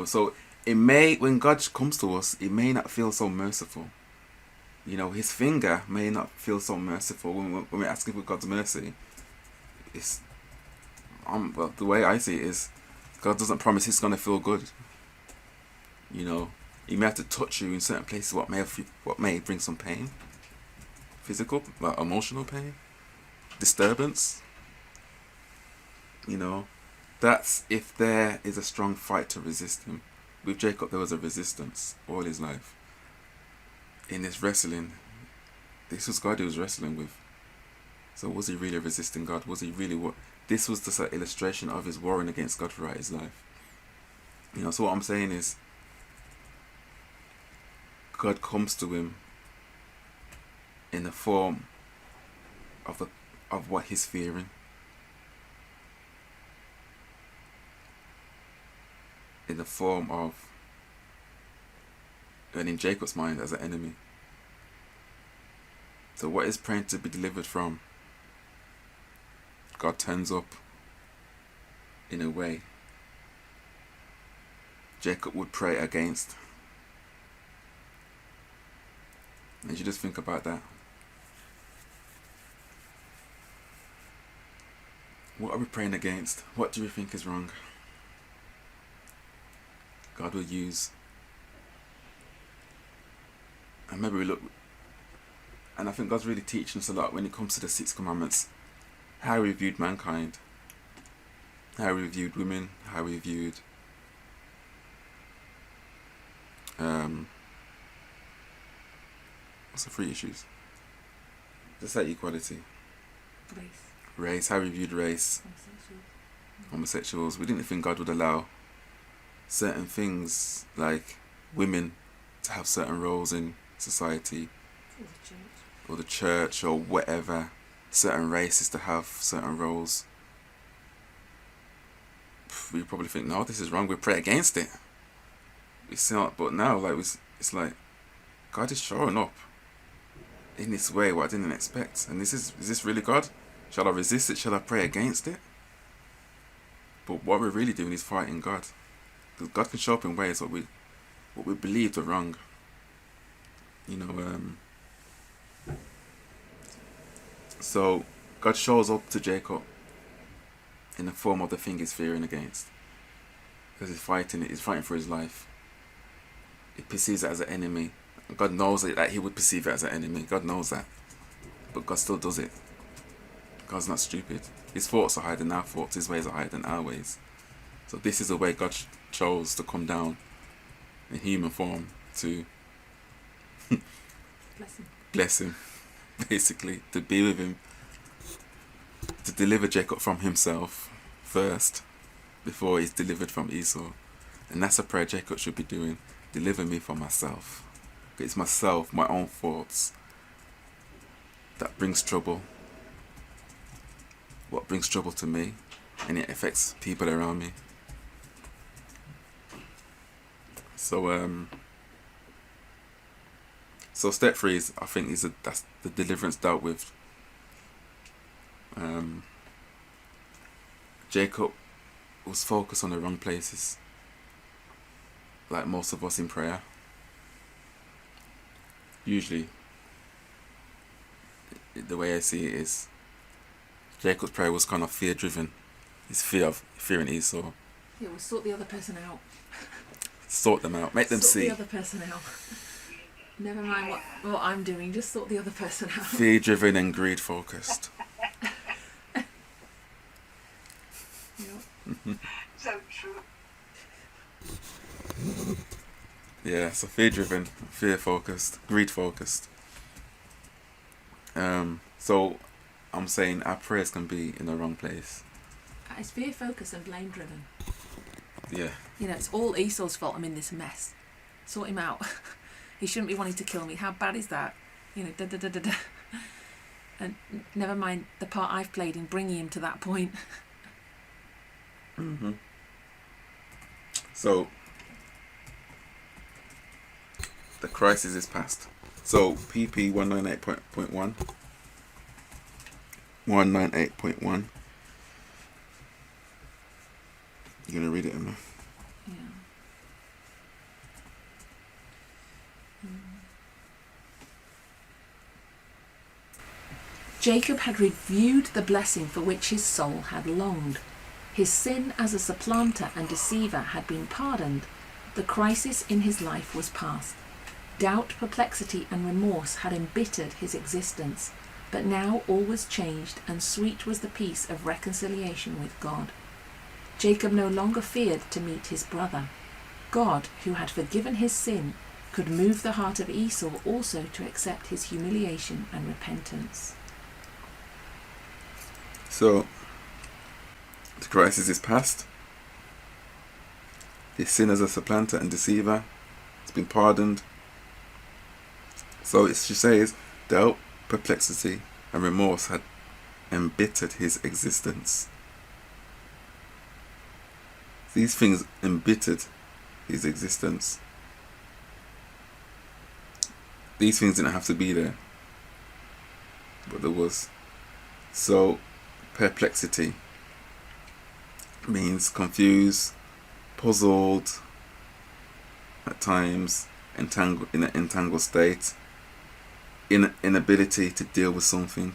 So it may, when God comes to us, it may not feel so merciful. His finger may not feel so merciful when we're asking for God's mercy. The way I see it is, God doesn't promise it's going to feel good. He may have to touch you in certain places, what may bring some pain, physical, emotional pain, disturbance. You know, that's if there is a strong fight to resist him. With Jacob, there was a resistance all his life. In this wrestling, this was God he was wrestling with. So was he really resisting God? Was he really what? This was just an illustration of his warring against God throughout his life. You know, so what I'm saying is, God comes to him in the form of what he's fearing. In the form of, and in Jacob's mind, as an enemy. So what is praying to be delivered from, God turns up in a way Jacob would pray against. And you just think about that. What are we praying against? What do we think is wrong? God will use. And maybe we look, and I think God's really teaching us a lot when it comes to the 6 commandments. How we viewed mankind, how we viewed women, how we viewed what's the 3 issues? Just like equality. Race, how we viewed race. Homosexuals. We didn't think God would allow certain things like women to have certain roles in society, or the church, or whatever. Certain races to have certain roles. We probably think, no, this is wrong. We pray against it. It's not, but now, like, it's like God is showing up in this way what I didn't expect. And is this really God? Shall I resist it? Shall I pray against it? But what we're really doing is fighting God. Because God can show up in ways what we believed were wrong. You know, so God shows up to Jacob in the form of the thing he's fearing against. Because he's fighting for his life. He perceives it as an enemy. God knows that he would perceive it as an enemy. God knows that. But God still does it. God's not stupid. His thoughts are higher than our thoughts. His ways are higher than our ways. So this is the way God chose to come down in human form to bless him, basically, to be with him, to deliver Jacob from himself first before he's delivered from Esau. And that's a prayer Jacob should be doing. Deliver me from myself. It's myself, my own thoughts, that brings trouble. What brings trouble to me, and it affects people around me. So step 3 is, I think, that's the deliverance dealt with. Jacob was focused on the wrong places, like most of us in prayer. Usually, the way I see it is, Jacob's prayer was kind of fear-driven. His fearing Esau. Yeah, we'll sort the other person out. Sort them out. Make them see. Sort the other person out. Never mind what I'm doing, just sort the other person out. Fear-driven and greed-focused. Yep. So true. Yeah, so fear-driven, fear-focused, greed-focused. So I'm saying our prayers can be in the wrong place. It's fear-focused and blame-driven. Yeah. You know, it's all Esau's fault I'm in this mess. Sort him out. He shouldn't be wanting to kill me. How bad is that? You know, da-da-da-da-da. And never mind the part I've played in bringing him to that point. Mm-hmm. So, the crisis is past. So, PP 198.1. 198.1. You're going to read it, Emma? Yeah. Jacob had reviewed the blessing for which his soul had longed. His sin as a supplanter and deceiver had been pardoned. The crisis in his life was past. Doubt, perplexity, and remorse had embittered his existence. But now all was changed, and sweet was the peace of reconciliation with God. Jacob no longer feared to meet his brother. God, who had forgiven his sin, could move the heart of Esau also to accept his humiliation and repentance. So, the crisis is past. His sin as a supplanter and deceiver has been pardoned. So she says, doubt, perplexity, and remorse had embittered his existence. These things embittered his existence. These things didn't have to be there, but there was. So, perplexity means confused, puzzled, at times in an entangled state, inability to deal with something,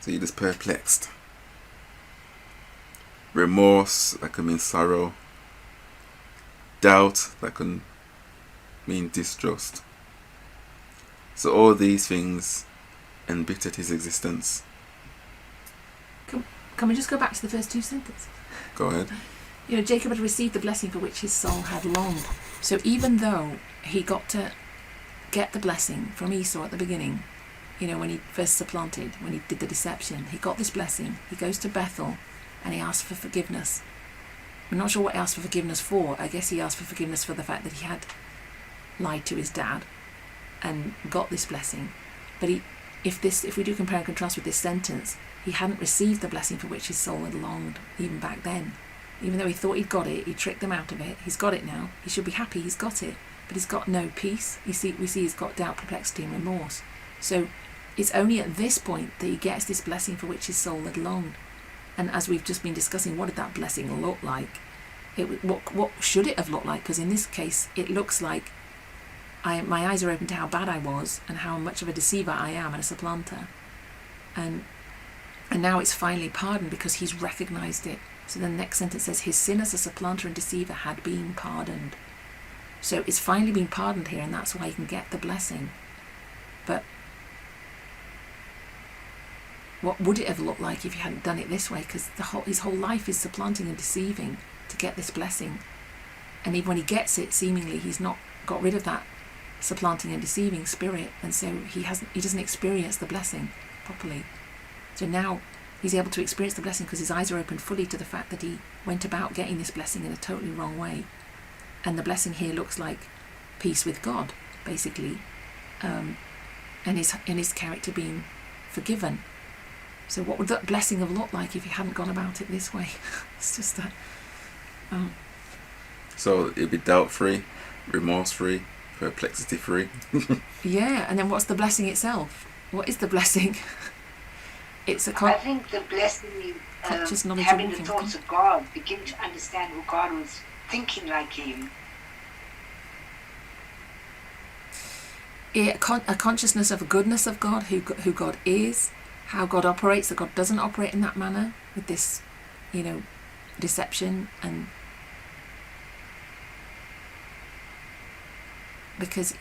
so you're just perplexed. Remorse, that can mean sorrow. Doubt, that can mean distrust. So all these things embittered his existence. Can we just go back to the first two sentences? Go ahead. Jacob had received the blessing for which his soul had longed. So even though he got to get the blessing from Esau at the beginning, when he first supplanted, when he did the deception, he got this blessing. He goes to Bethel and he asks for forgiveness. I'm not sure what he asked for forgiveness for. I guess he asked for forgiveness for the fact that he had lied to his dad and got this blessing. But if we do compare and contrast with this sentence, he hadn't received the blessing for which his soul had longed even back then. Even though he thought he'd got it, he tricked them out of it. He's got it now. He should be happy he's got it, but he's got no peace. We see he's got doubt, perplexity and remorse. So it's only at this point that he gets this blessing for which his soul had longed. And as we've just been discussing, what did that blessing look like? What should it have looked like? Because in this case, it looks like my eyes are open to how bad I was and how much of a deceiver I am and a supplanter. And now it's finally pardoned because he's recognised it. So the next sentence says, his sin as a supplanter and deceiver had been pardoned. So it's finally been pardoned here, and that's why he can get the blessing. But what would it have looked like if he hadn't done it this way? Because his whole life is supplanting and deceiving to get this blessing. And even when he gets it, seemingly he's not got rid of that supplanting and deceiving spirit, and so he doesn't experience the blessing properly. So now he's able to experience the blessing because his eyes are open fully to the fact that he went about getting this blessing in a totally wrong way. And the blessing here looks like peace with God, basically, and his character being forgiven. So what would that blessing have looked like if he hadn't gone about it this way? It's just that. So it'd be doubt-free, remorse-free, perplexity-free. Yeah, and then what's the blessing itself? What is the blessing? I think the blessing is having the thoughts of God, begin to understand who God was, thinking like him. A consciousness of the goodness of God, who God is, how God operates, that God doesn't operate in that manner with this, deception, and because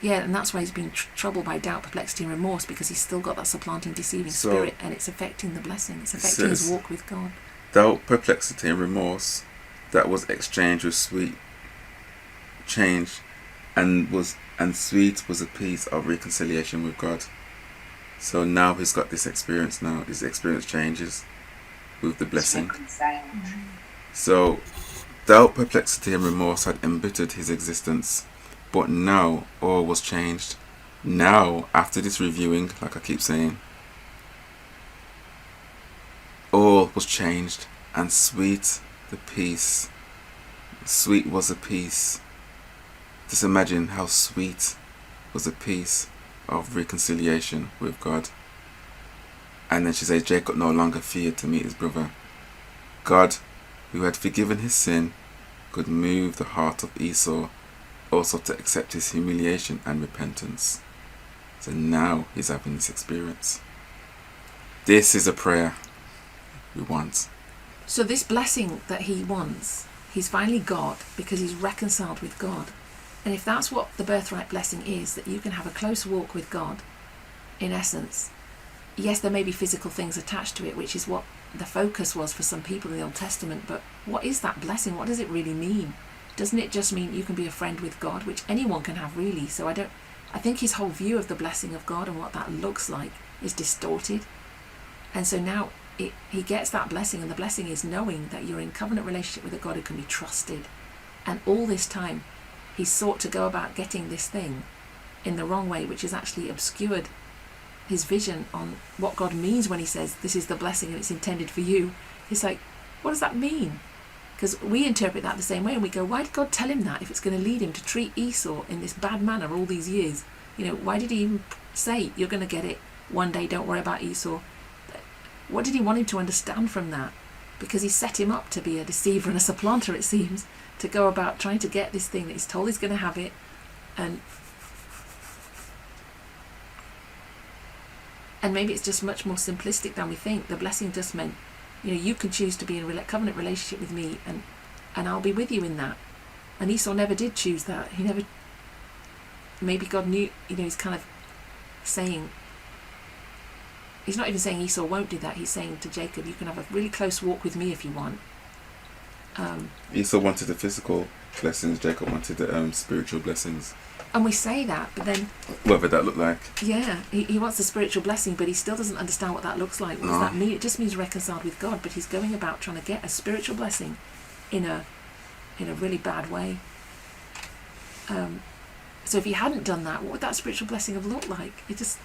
and that's why he's been troubled by doubt, perplexity and remorse, because he's still got that supplanting, deceiving spirit, and it's affecting the blessing, it's affecting his walk with God. Doubt, perplexity and remorse that was exchanged with sweet change, and sweet was a piece of reconciliation with God. So now he's got this experience. Now his experience changes with the blessing. Mm-hmm. So doubt, perplexity and remorse had embittered his existence, but now all was changed. Now, after this reviewing, like I keep saying, all was changed, and sweet the peace. Sweet was the peace. Just imagine how sweet was the peace of reconciliation with God. And then she says, Jacob no longer feared to meet his brother. God, who had forgiven his sin, could move the heart of Esau also to accept his humiliation and repentance. So now he's having this experience. This is a prayer we want. So this blessing that he wants, he's finally got because he's reconciled with God. And if that's what the birthright blessing is, that you can have a close walk with God, in essence, yes, there may be physical things attached to it, which is what the focus was for some people in the Old Testament, but what is that blessing? What does it really mean? Doesn't it just mean you can be a friend with God, which anyone can have really? So I think his whole view of the blessing of God and what that looks like is distorted. And so now he gets that blessing, and the blessing is knowing that you're in covenant relationship with a God who can be trusted. And all this time he's sought to go about getting this thing in the wrong way, which has actually obscured his vision on what God means when he says this is the blessing and it's intended for you. It's like, what does that mean? Because we interpret that the same way, and we go, why did God tell him that if it's going to lead him to treat Esau in this bad manner all these years? You know, why did he even say you're going to get it one day, don't worry about Esau? What did he want him to understand from that? Because he set him up to be a deceiver and a supplanter, it seems, to go about trying to get this thing that he's told he's going to have it. And maybe it's just much more simplistic than we think. The blessing just meant, you know, you can choose to be in a covenant relationship with me, and I'll be with you in that. And Esau never did choose that. He never. Maybe God knew, you know, he's kind of saying, he's not even saying Esau won't do that. He's saying to Jacob, you can have a really close walk with me if you want. Esau wanted the physical blessings, Jacob wanted the spiritual blessings. And we say that, but then... Whatever that looked like. Yeah, he wants the spiritual blessing, but he still doesn't understand what that looks like. What does that mean? It just means reconciled with God, but he's going about trying to get a spiritual blessing in a really bad way. So if he hadn't done that, what would that spiritual blessing have looked like? It just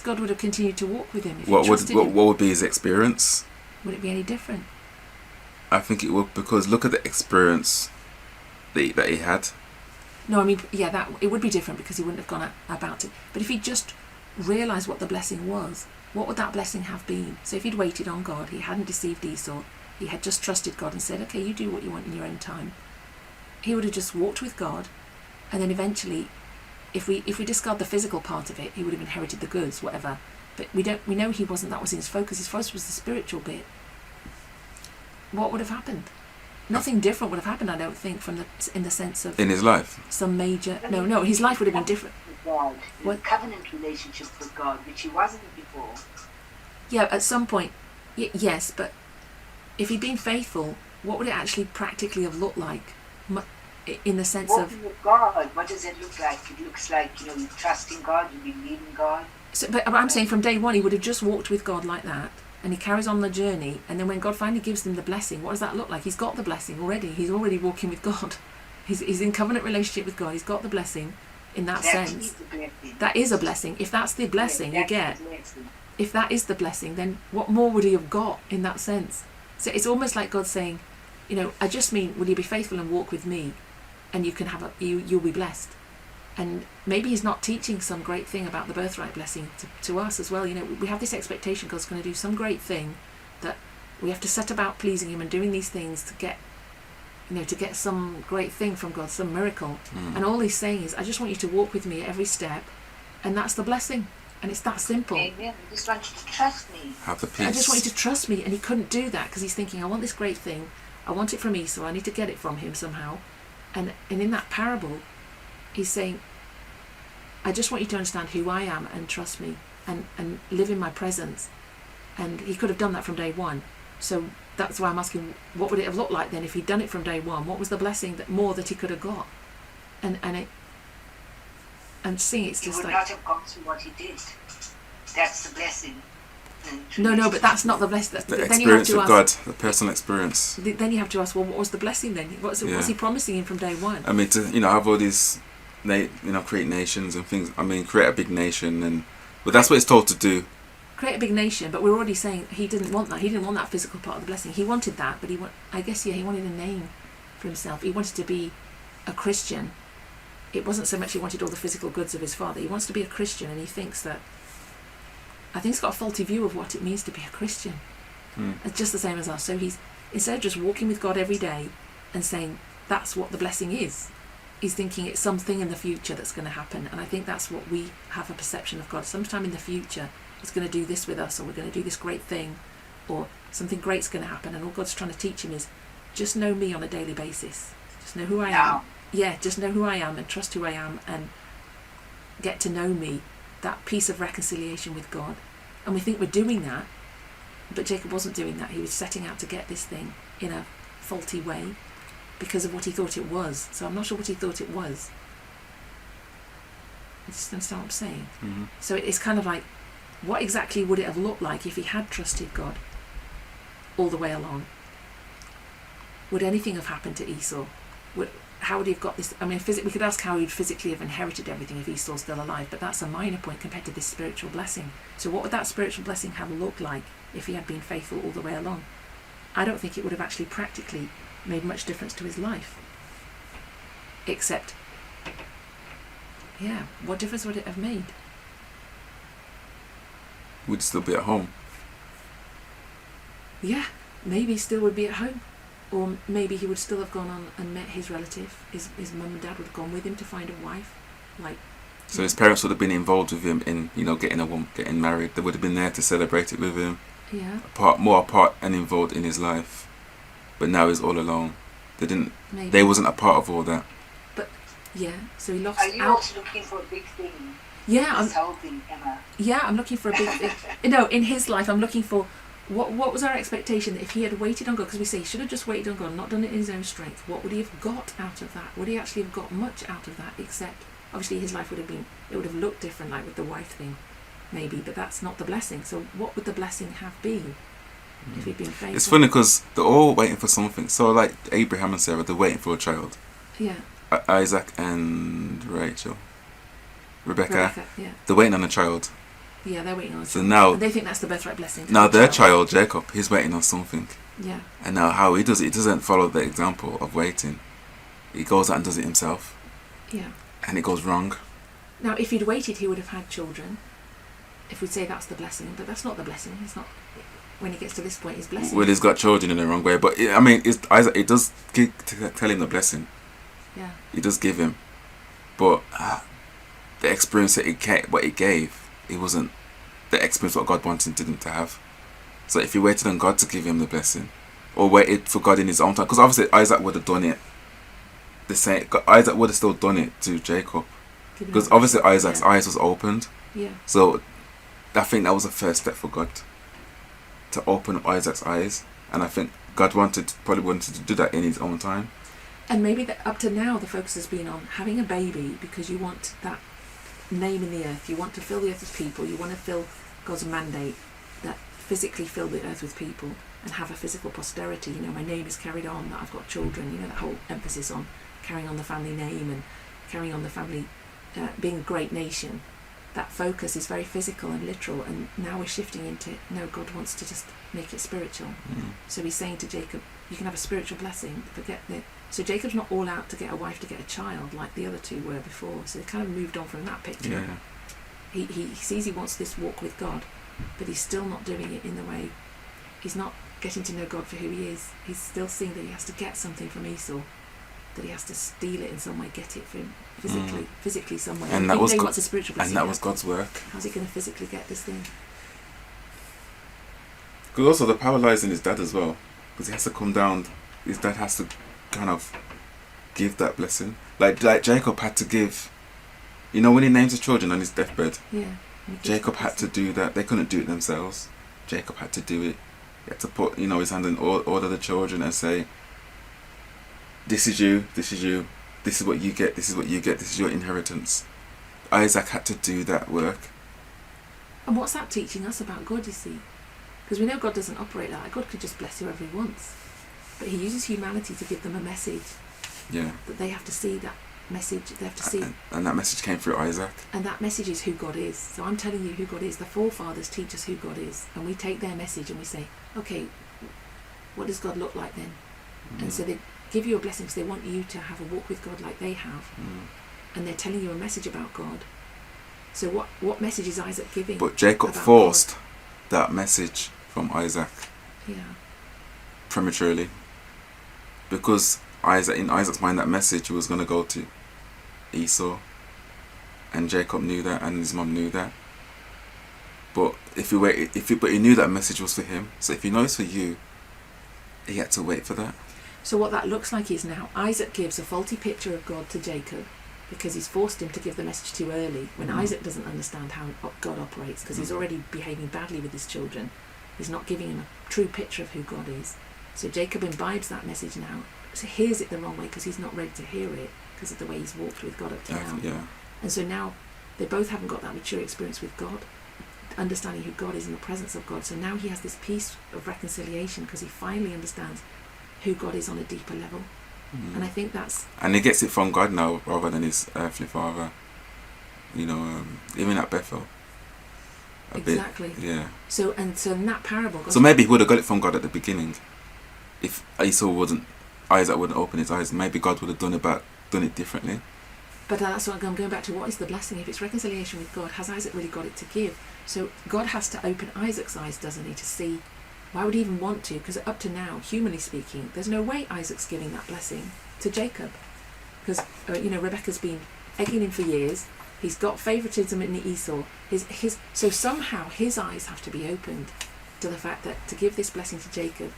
God would have continued to walk with him. If What would be his experience? Would it be any different? I think it would, because look at the experience that he had. No, I mean, yeah, that it would be different because he wouldn't have gone about it. But if he just realised what the blessing was, what would that blessing have been? So if he'd waited on God, he hadn't deceived Esau, he had just trusted God and said, okay, you do what you want in your own time, he would have just walked with God, and then eventually, if we discard the physical part of it, he would have inherited the goods, whatever. But we know he wasn't. That was his focus. His focus was the spiritual bit. What would have happened? Nothing different would have happened, I don't think, in the sense of in his life. Some major no, his life would have been different. God, what covenant relationship with God, which he wasn't before. Yeah, at some point, yes, but if he'd been faithful, what would it actually practically have looked like? In the sense walking with God, what does it look like? It looks like, you know, you trust in God, you believe in God. So, but I'm saying from day one, he would have just walked with God like that, and he carries on the journey, and then when God finally gives him the blessing, what does that look like? He's got the blessing already. He's already walking with God. He's in covenant relationship with God. He's got the blessing in that sense. That is a blessing. If that's the blessing you get, if that is the blessing, then what more would he have got in that sense? So it's almost like God saying, you know, I just mean, will you be faithful and walk with me, and you can have you'll be blessed. And maybe he's not teaching some great thing about the birthright blessing to us as well. You know, we have this expectation God's going to do some great thing, that we have to set about pleasing him and doing these things to get, you know, to get some great thing from God, some miracle. And all he's saying is, I just want you to walk with me at every step, and that's the blessing. And it's that simple. Amen. I just want you to trust me. Have the peace. I just want you to trust me. And he couldn't do that because he's thinking, I want this great thing. I want it from Esau. I need to get it from him somehow. And in that parable, he's saying, I just want you to understand who I am and trust me and live in my presence. And he could have done that from day one. So that's why I'm asking, what would it have looked like then if he'd done it from day one? What was the blessing that he could have got? And seeing it's just like... He would not have gone through what he did. That's the blessing. No, but that's not the blessing. The experience of God, the personal experience. Then you have to ask, well, what was the blessing then? What's he promising him from day one? I mean, to have all these, create nations and things. I mean, create a big nation, but that's what it's told to do. Create a big nation, but we're already saying he didn't want that. He didn't want that physical part of the blessing. He wanted that, but he wanted a name for himself. He wanted to be a Christian. It wasn't so much he wanted all the physical goods of his father. He wants to be a Christian, and he thinks that. I think he's got a faulty view of what it means to be a Christian. It's just the same as us. So he's, instead of just walking with God every day and saying that's what the blessing is, he's thinking it's something in the future that's going to happen. And I think that's what we have a perception of God. Sometime in the future, he's going to do this with us, or we're going to do this great thing, or something great's going to happen. And all God's trying to teach him is just know me on a daily basis. Just know who I am just know who I am and trust who I am and get to know me, that piece of reconciliation with God. And we think we're doing that, but Jacob wasn't doing that. He was setting out to get this thing in a faulty way because of what he thought it was. So I'm not sure what he thought it was. You just understand what I'm saying? Mm-hmm. So it's kind of like, what exactly would it have looked like if he had trusted God all the way along? Would anything have happened to Esau? How would he have got this? I mean, we could ask how he'd physically have inherited everything if Esau's still alive, but that's a minor point compared to this spiritual blessing. So what would that spiritual blessing have looked like if he had been faithful all the way along? I don't think it would have actually practically made much difference to his life. Except, what difference would it have made? Would still be at home. Yeah, maybe he still would be at home. Or maybe he would still have gone on and met his relative. His mum and dad would have gone with him to find a wife. So his parents would have been involved with him in, getting married. They would have been there to celebrate it with him. Yeah. More apart and involved in his life. But now he's all alone. Maybe. They wasn't a part of all that. But so he lost Are you out. also looking for a big thing? Yeah, This whole thing, Emma. I'm looking for a big thing. No, in his life, I'm looking for what was our expectation that if he had waited on God, because we say he should have just waited on God, not done it in his own strength, what would he have got out of that? Would he actually have got much out of that, except obviously his life would have looked different, like with the wife thing, maybe, but that's not the blessing. So what would the blessing have been if he'd been faithful? It's funny because they're all waiting for something. So like Abraham and Sarah, they're waiting for a child. Yeah. Isaac and Rebecca, yeah. they're waiting on a child. Yeah, they're waiting on a child. So now, and they think that's the birthright blessing. Now their child, Jacob, he's waiting on something. Yeah. And now how he does it, he doesn't follow the example of waiting. He goes out and does it himself. Yeah. And it goes wrong. Now, if he'd waited, he would have had children. If we'd say that's the blessing, but that's not the blessing. It's not. When he gets to this point, his blessing. Well, he's got children in the wrong way, but Isaac, it does tell him the blessing. Yeah. It does give him, but the experience that it gave, it wasn't the experience what God wanted him to have. So if he waited on God to give him the blessing, or waited for God in his own time, because obviously Isaac would have done it the same. Isaac would have still done it to Jacob, because obviously Isaac's eyes was opened. Yeah. So I think that was the first step for God, to open up Isaac's eyes, and I think God probably wanted to do that in his own time. And maybe up to now the focus has been on having a baby because you want that name in the earth. You want to fill the earth with people. You want to fill God's mandate that physically fill the earth with people and have a physical posterity. My name is carried on, that I've got children. That whole emphasis on carrying on the family name and carrying on the family, being a great nation. That focus is very physical and literal, and now we're shifting into, no, God wants to just make it spiritual. So he's saying to Jacob, you can have a spiritual blessing, forget that. So Jacob's not all out to get a wife to get a child like the other two were before, so they kind of moved on from that picture. Yeah. He sees he wants this walk with God, but he's still not doing it in the way, he's not getting to know God for who he is. He's still seeing that he has to get something from Esau, that he has to steal it in some way, get it from physically some way. And that was wants a spiritual blessing. And that was God's work. How's he going to physically get this thing? Because also the power lies in his dad as well, because he has to come down. His dad has to kind of give that blessing, like Jacob had to give. When he names his children on his deathbed, Jacob had to do that. They couldn't do it themselves. Jacob had to do it. He had to put his hand in all of the children and say, this is you, this is you, this is what you get, this is what you get, this is your inheritance. Isaac had to do that work. And what's that teaching us about God, you see? Because we know God doesn't operate like that. God could just bless whoever he wants. But he uses humanity to give them a message. Yeah. That they have to see that message. They have to see. And that message came through Isaac. And that message is who God is. So I'm telling you who God is. The forefathers teach us who God is. And we take their message and we say, okay, what does God look like then? And so they give you a blessing because they want you to have a walk with God like they have. And they're telling you a message about God. So what message is Isaac giving? But Jacob forced that message from Isaac. Yeah. Prematurely. Because in Isaac's mind, that message was going to go to Esau, and Jacob knew that, and his mum knew that. But but he knew that message was for him. So if he knows for you, he had to wait for that. So what that looks like is now Isaac gives a faulty picture of God to Jacob because he's forced him to give the message too early when Isaac doesn't understand how God operates because he's already behaving badly with his children. He's not giving him a true picture of who God is. So Jacob imbibes that message now, so hears it the wrong way because he's not ready to hear it because of the way he's walked with God up to now. Yeah. And so now they both haven't got that mature experience with God, understanding who God is in the presence of God. So now he has this peace of reconciliation because he finally understands who God is on a deeper level. And I think that's... And he gets it from God now rather than his earthly father. You know, even at Bethel. Exactly. Yeah. So in that parable... So maybe he would have got it from God at the beginning. If Isaac wouldn't open his eyes, maybe God would have done it differently. But that's what I'm going back to. What is the blessing? If it's reconciliation with God, has Isaac really got it to give? So God has to open Isaac's eyes, doesn't he, to see. Why would he even want to? Because up to now, humanly speaking, there's no way Isaac's giving that blessing to Jacob. Because, Rebecca's been egging him for years. He's got favouritism in Esau. So somehow his eyes have to be opened to the fact that to give this blessing to Jacob,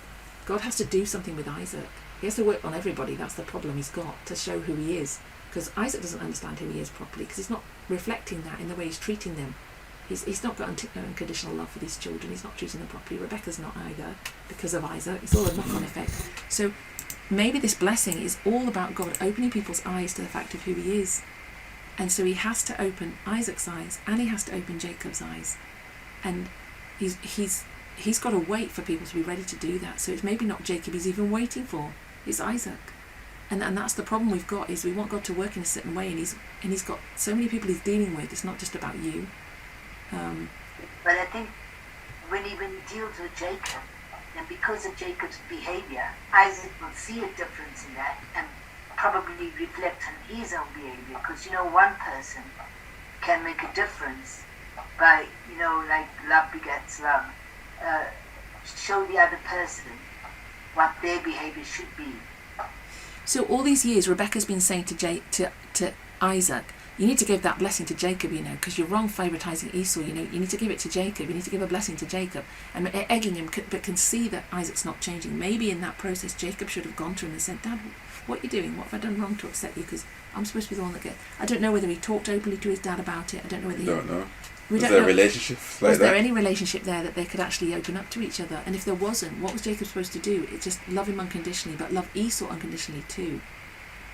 God has to do something with Isaac. He has to work on everybody. That's the problem he's got, to show who he is. Because Isaac doesn't understand who he is properly because he's not reflecting that in the way he's treating them. He's not got unconditional love for these children. He's not treating them properly. Rebecca's not either because of Isaac. It's all a knock-on effect. So maybe this blessing is all about God opening people's eyes to the fact of who he is. And so he has to open Isaac's eyes and he has to open Jacob's eyes. And he's got to wait for people to be ready to do that. So it's maybe not Jacob he's even waiting for. It's Isaac. And that's the problem we've got, is we want God to work in a certain way, and he's got so many people he's dealing with. It's not just about you. But I think when he deals with Jacob, and because of Jacob's behavior, Isaac will see a difference in that and probably reflect on his own behavior. Because one person can make a difference by like love begets love. Show the other person what their behavior should be. So all these years, Rebecca's been saying to Isaac, you need to give that blessing to Jacob, because you're wrong favouritising Esau. You need to give it to Jacob. You need to give a blessing to Jacob. And egging him, but can see that Isaac's not changing. Maybe in that process, Jacob should have gone to him and said, Dad, what are you doing? What have I done wrong to upset you? Because I'm supposed to be the one that gets... I don't know whether he talked openly to his dad about it. I don't know whether don't know. Was there a relationship like that? Was there any relationship there that they could actually open up to each other? And if there wasn't, what was Jacob supposed to do? It's just love him unconditionally, but love Esau unconditionally too.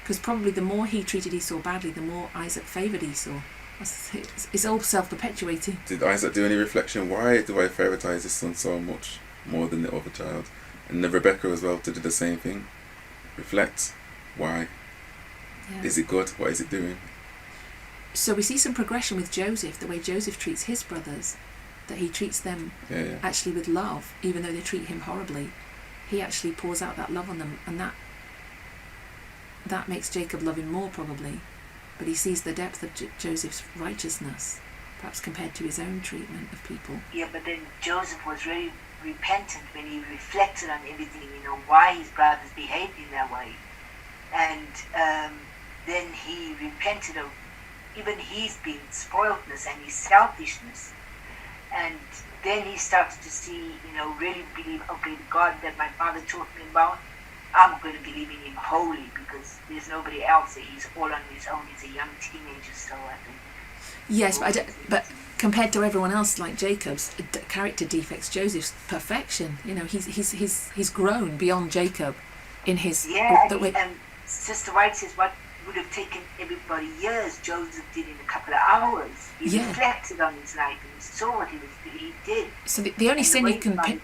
Because probably the more he treated Esau badly, the more Isaac favoured Esau. It's all self-perpetuating. Did Isaac do any reflection? Why do I favouritize this son so much more than the other child? And then Rebecca as well to do the same thing. Reflect. Why? Yeah. Is it good? What is it doing? So we see some progression with Joseph, the way Joseph treats his brothers, that he treats them actually with love, even though they treat him horribly. He actually pours out that love on them, and that makes Jacob love him more probably. But he sees the depth of Joseph's righteousness, perhaps compared to his own treatment of people. Yeah, but then Joseph was very repentant when he reflected on everything, why his brothers behaved in that way. And then he repented of even his being spoiledness and his selfishness. And then he started to see, really believe, okay, the God that my father taught me about, I'm going to believe in him wholly because there's nobody else. He's all on his own. He's a young teenager still, I think. Yes, but compared to everyone else, like Jacob's character defects, Joseph's perfection. He's grown beyond Jacob in his... and Sister White says what would have taken everybody years, Joseph did in a couple of hours. He reflected on his life and saw what he did. So the only sin you can pin,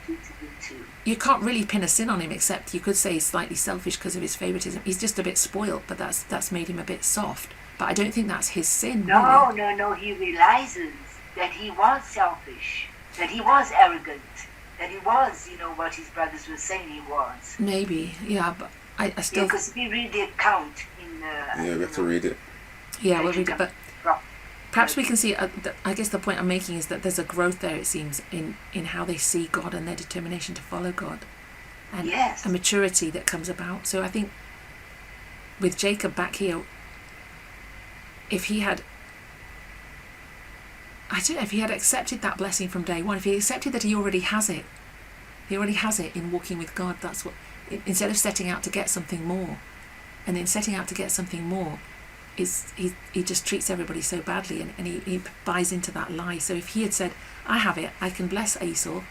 you can't really pin a sin on him, except you could say he's slightly selfish because of his favoritism. He's just a bit spoiled, but that's made him a bit soft. But I don't think that's his sin. No. He realizes that he was selfish, that he was arrogant, that he was, what his brothers were saying he was. Maybe, yeah, but I still... because if you read the account in... we have to read it. Yeah, we'll read it, but perhaps we can see... I guess the point I'm making is that there's a growth there, it seems, in how they see God and their determination to follow God. And a maturity that comes about. So I think with Jacob back here, if he had... I don't know, if he had accepted that blessing from day one, if he accepted that he already has it, He already has it in walking with God. That's what, instead of setting out to get something more, and then setting out to get something more, he just treats everybody so badly, and he buys into that lie. So if he had said, I have it, I can bless Esau,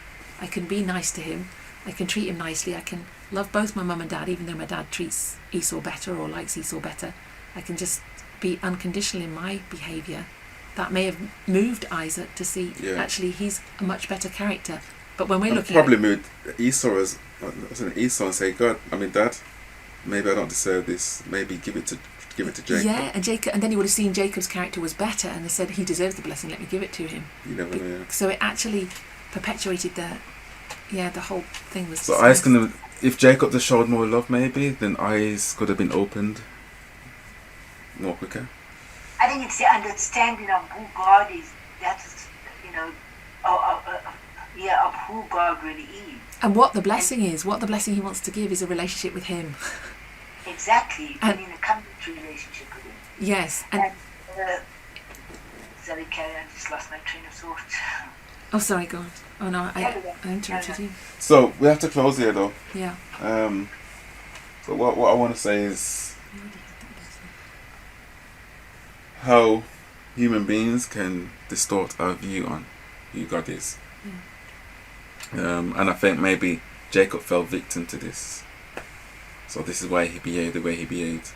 I can be nice to him, I can treat him nicely, I can love both my mum and dad, even though my dad treats Esau better or likes Esau better, I can just be unconditional in my behaviour, that may have moved Isaac to see, actually, he's a much better character. But when we're looking probably moved Esau as Esau and say, Dad, maybe I don't deserve this, maybe give it to Jacob. Yeah, and then he would have seen Jacob's character was better, and they said he deserves the blessing, let me give it to him. You never know. Yeah. So it actually perpetuated the whole thing was. So eyes if Jacob just showed more love, maybe, then eyes could have been opened more quicker. I think it's the understanding of who God is. That's of who God really is. And what the blessing is, what the blessing he wants to give is a relationship with him. Exactly. A covenant relationship with him. Yes. And sorry, Carrie, I just lost my train of thought. Oh, sorry, go on. Oh, no, I interrupted you. So, we have to close here, though. Yeah. So, what I want to say is how human beings can distort our view on who God is. And I think maybe Jacob fell victim to this. So this is why he behaved the way he behaved,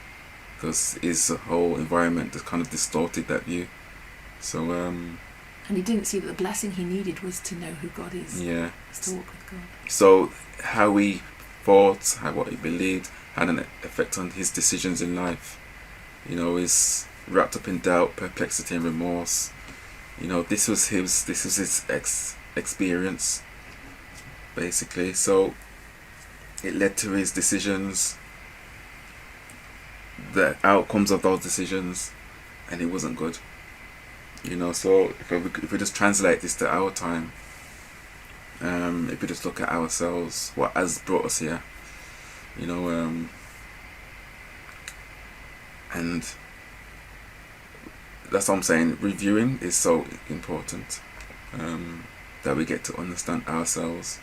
because his whole environment just kind of distorted that view. So and he didn't see that the blessing he needed was to know who God is. Yeah. To walk with God. So how he thought, what he believed, had an effect on his decisions in life. He's wrapped up in doubt, perplexity, and remorse. This was his experience, basically. So it led to his decisions, the outcomes of those decisions, and it wasn't good. So if we just translate this to our time, if we just look at ourselves, what has brought us here, and that's what I'm saying, reviewing is so important, that we get to understand ourselves.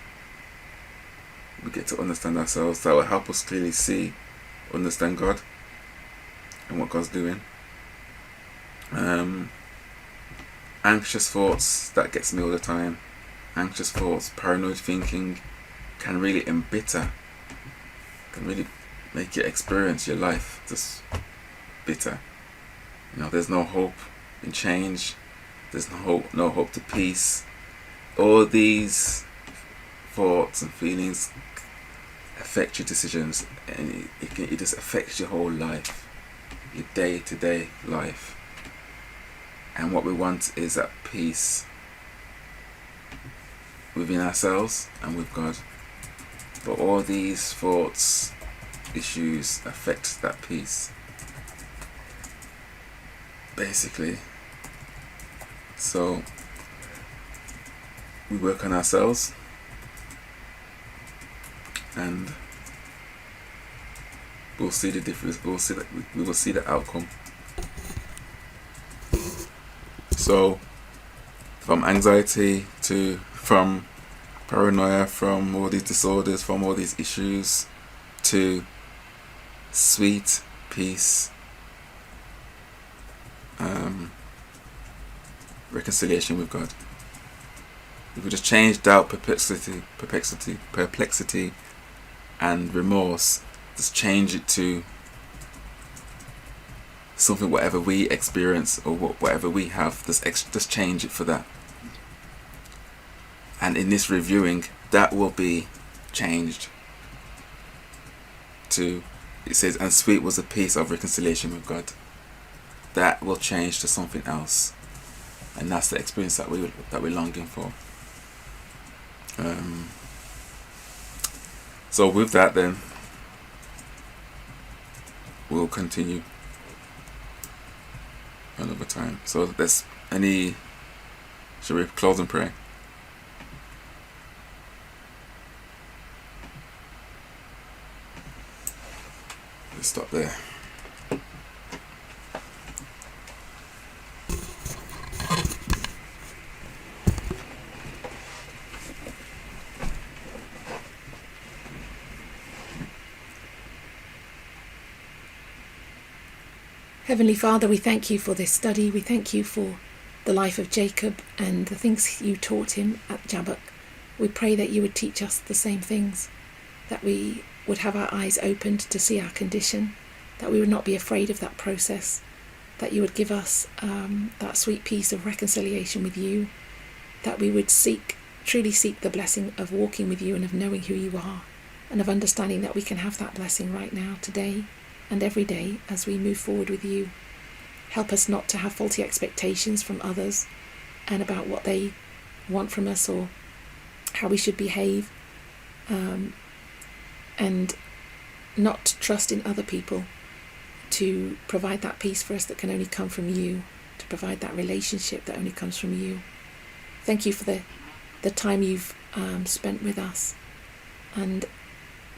That will help us clearly understand God and what God's doing. Anxious thoughts, that gets me all the time. Anxious thoughts, paranoid thinking can really embitter, can really make you experience your life just bitter. There's no hope in change, there's no hope to peace. All these thoughts and feelings affect your decisions, and it just affects your whole life, your day-to-day life. And what we want is that peace within ourselves and with God. But all these thoughts, issues affect that peace, basically. So we work on ourselves, and we'll see the difference. We will see the outcome. So from anxiety from paranoia, from all these disorders, from all these issues, to sweet peace, reconciliation with God. If we just change doubt, perplexity, and remorse, just change it to something, whatever we experience or whatever we have, just change it for that. And in this reviewing, that will be changed to, it says, and sweet was the peace of reconciliation with God. That will change to something else, and that's the experience that we're longing for. So with that, then we'll continue another time. So shall we close and pray? Let's stop there. Heavenly Father, we thank you for this study. We thank you for the life of Jacob and the things you taught him at Jabbok. We pray that you would teach us the same things, that we would have our eyes opened to see our condition, that we would not be afraid of that process, that you would give us that sweet peace of reconciliation with you, that we would truly seek the blessing of walking with you and of knowing who you are, and of understanding that we can have that blessing right now, today, and every day as we move forward with you. Help us not to have faulty expectations from others and about what they want from us or how we should behave, and not trust in other people to provide that peace for us that can only come from you, to provide that relationship that only comes from you. Thank you for the time you've spent with us, and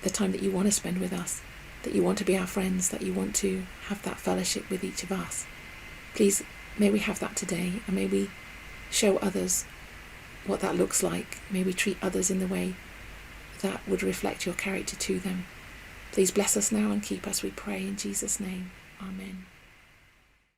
the time that you want to spend with us, that you want to be our friends, that you want to have that fellowship with each of us. Please, may we have that today, and may we show others what that looks like. May we treat others in the way that would reflect your character to them. Please bless us now and keep us, we pray, in Jesus' name. Amen.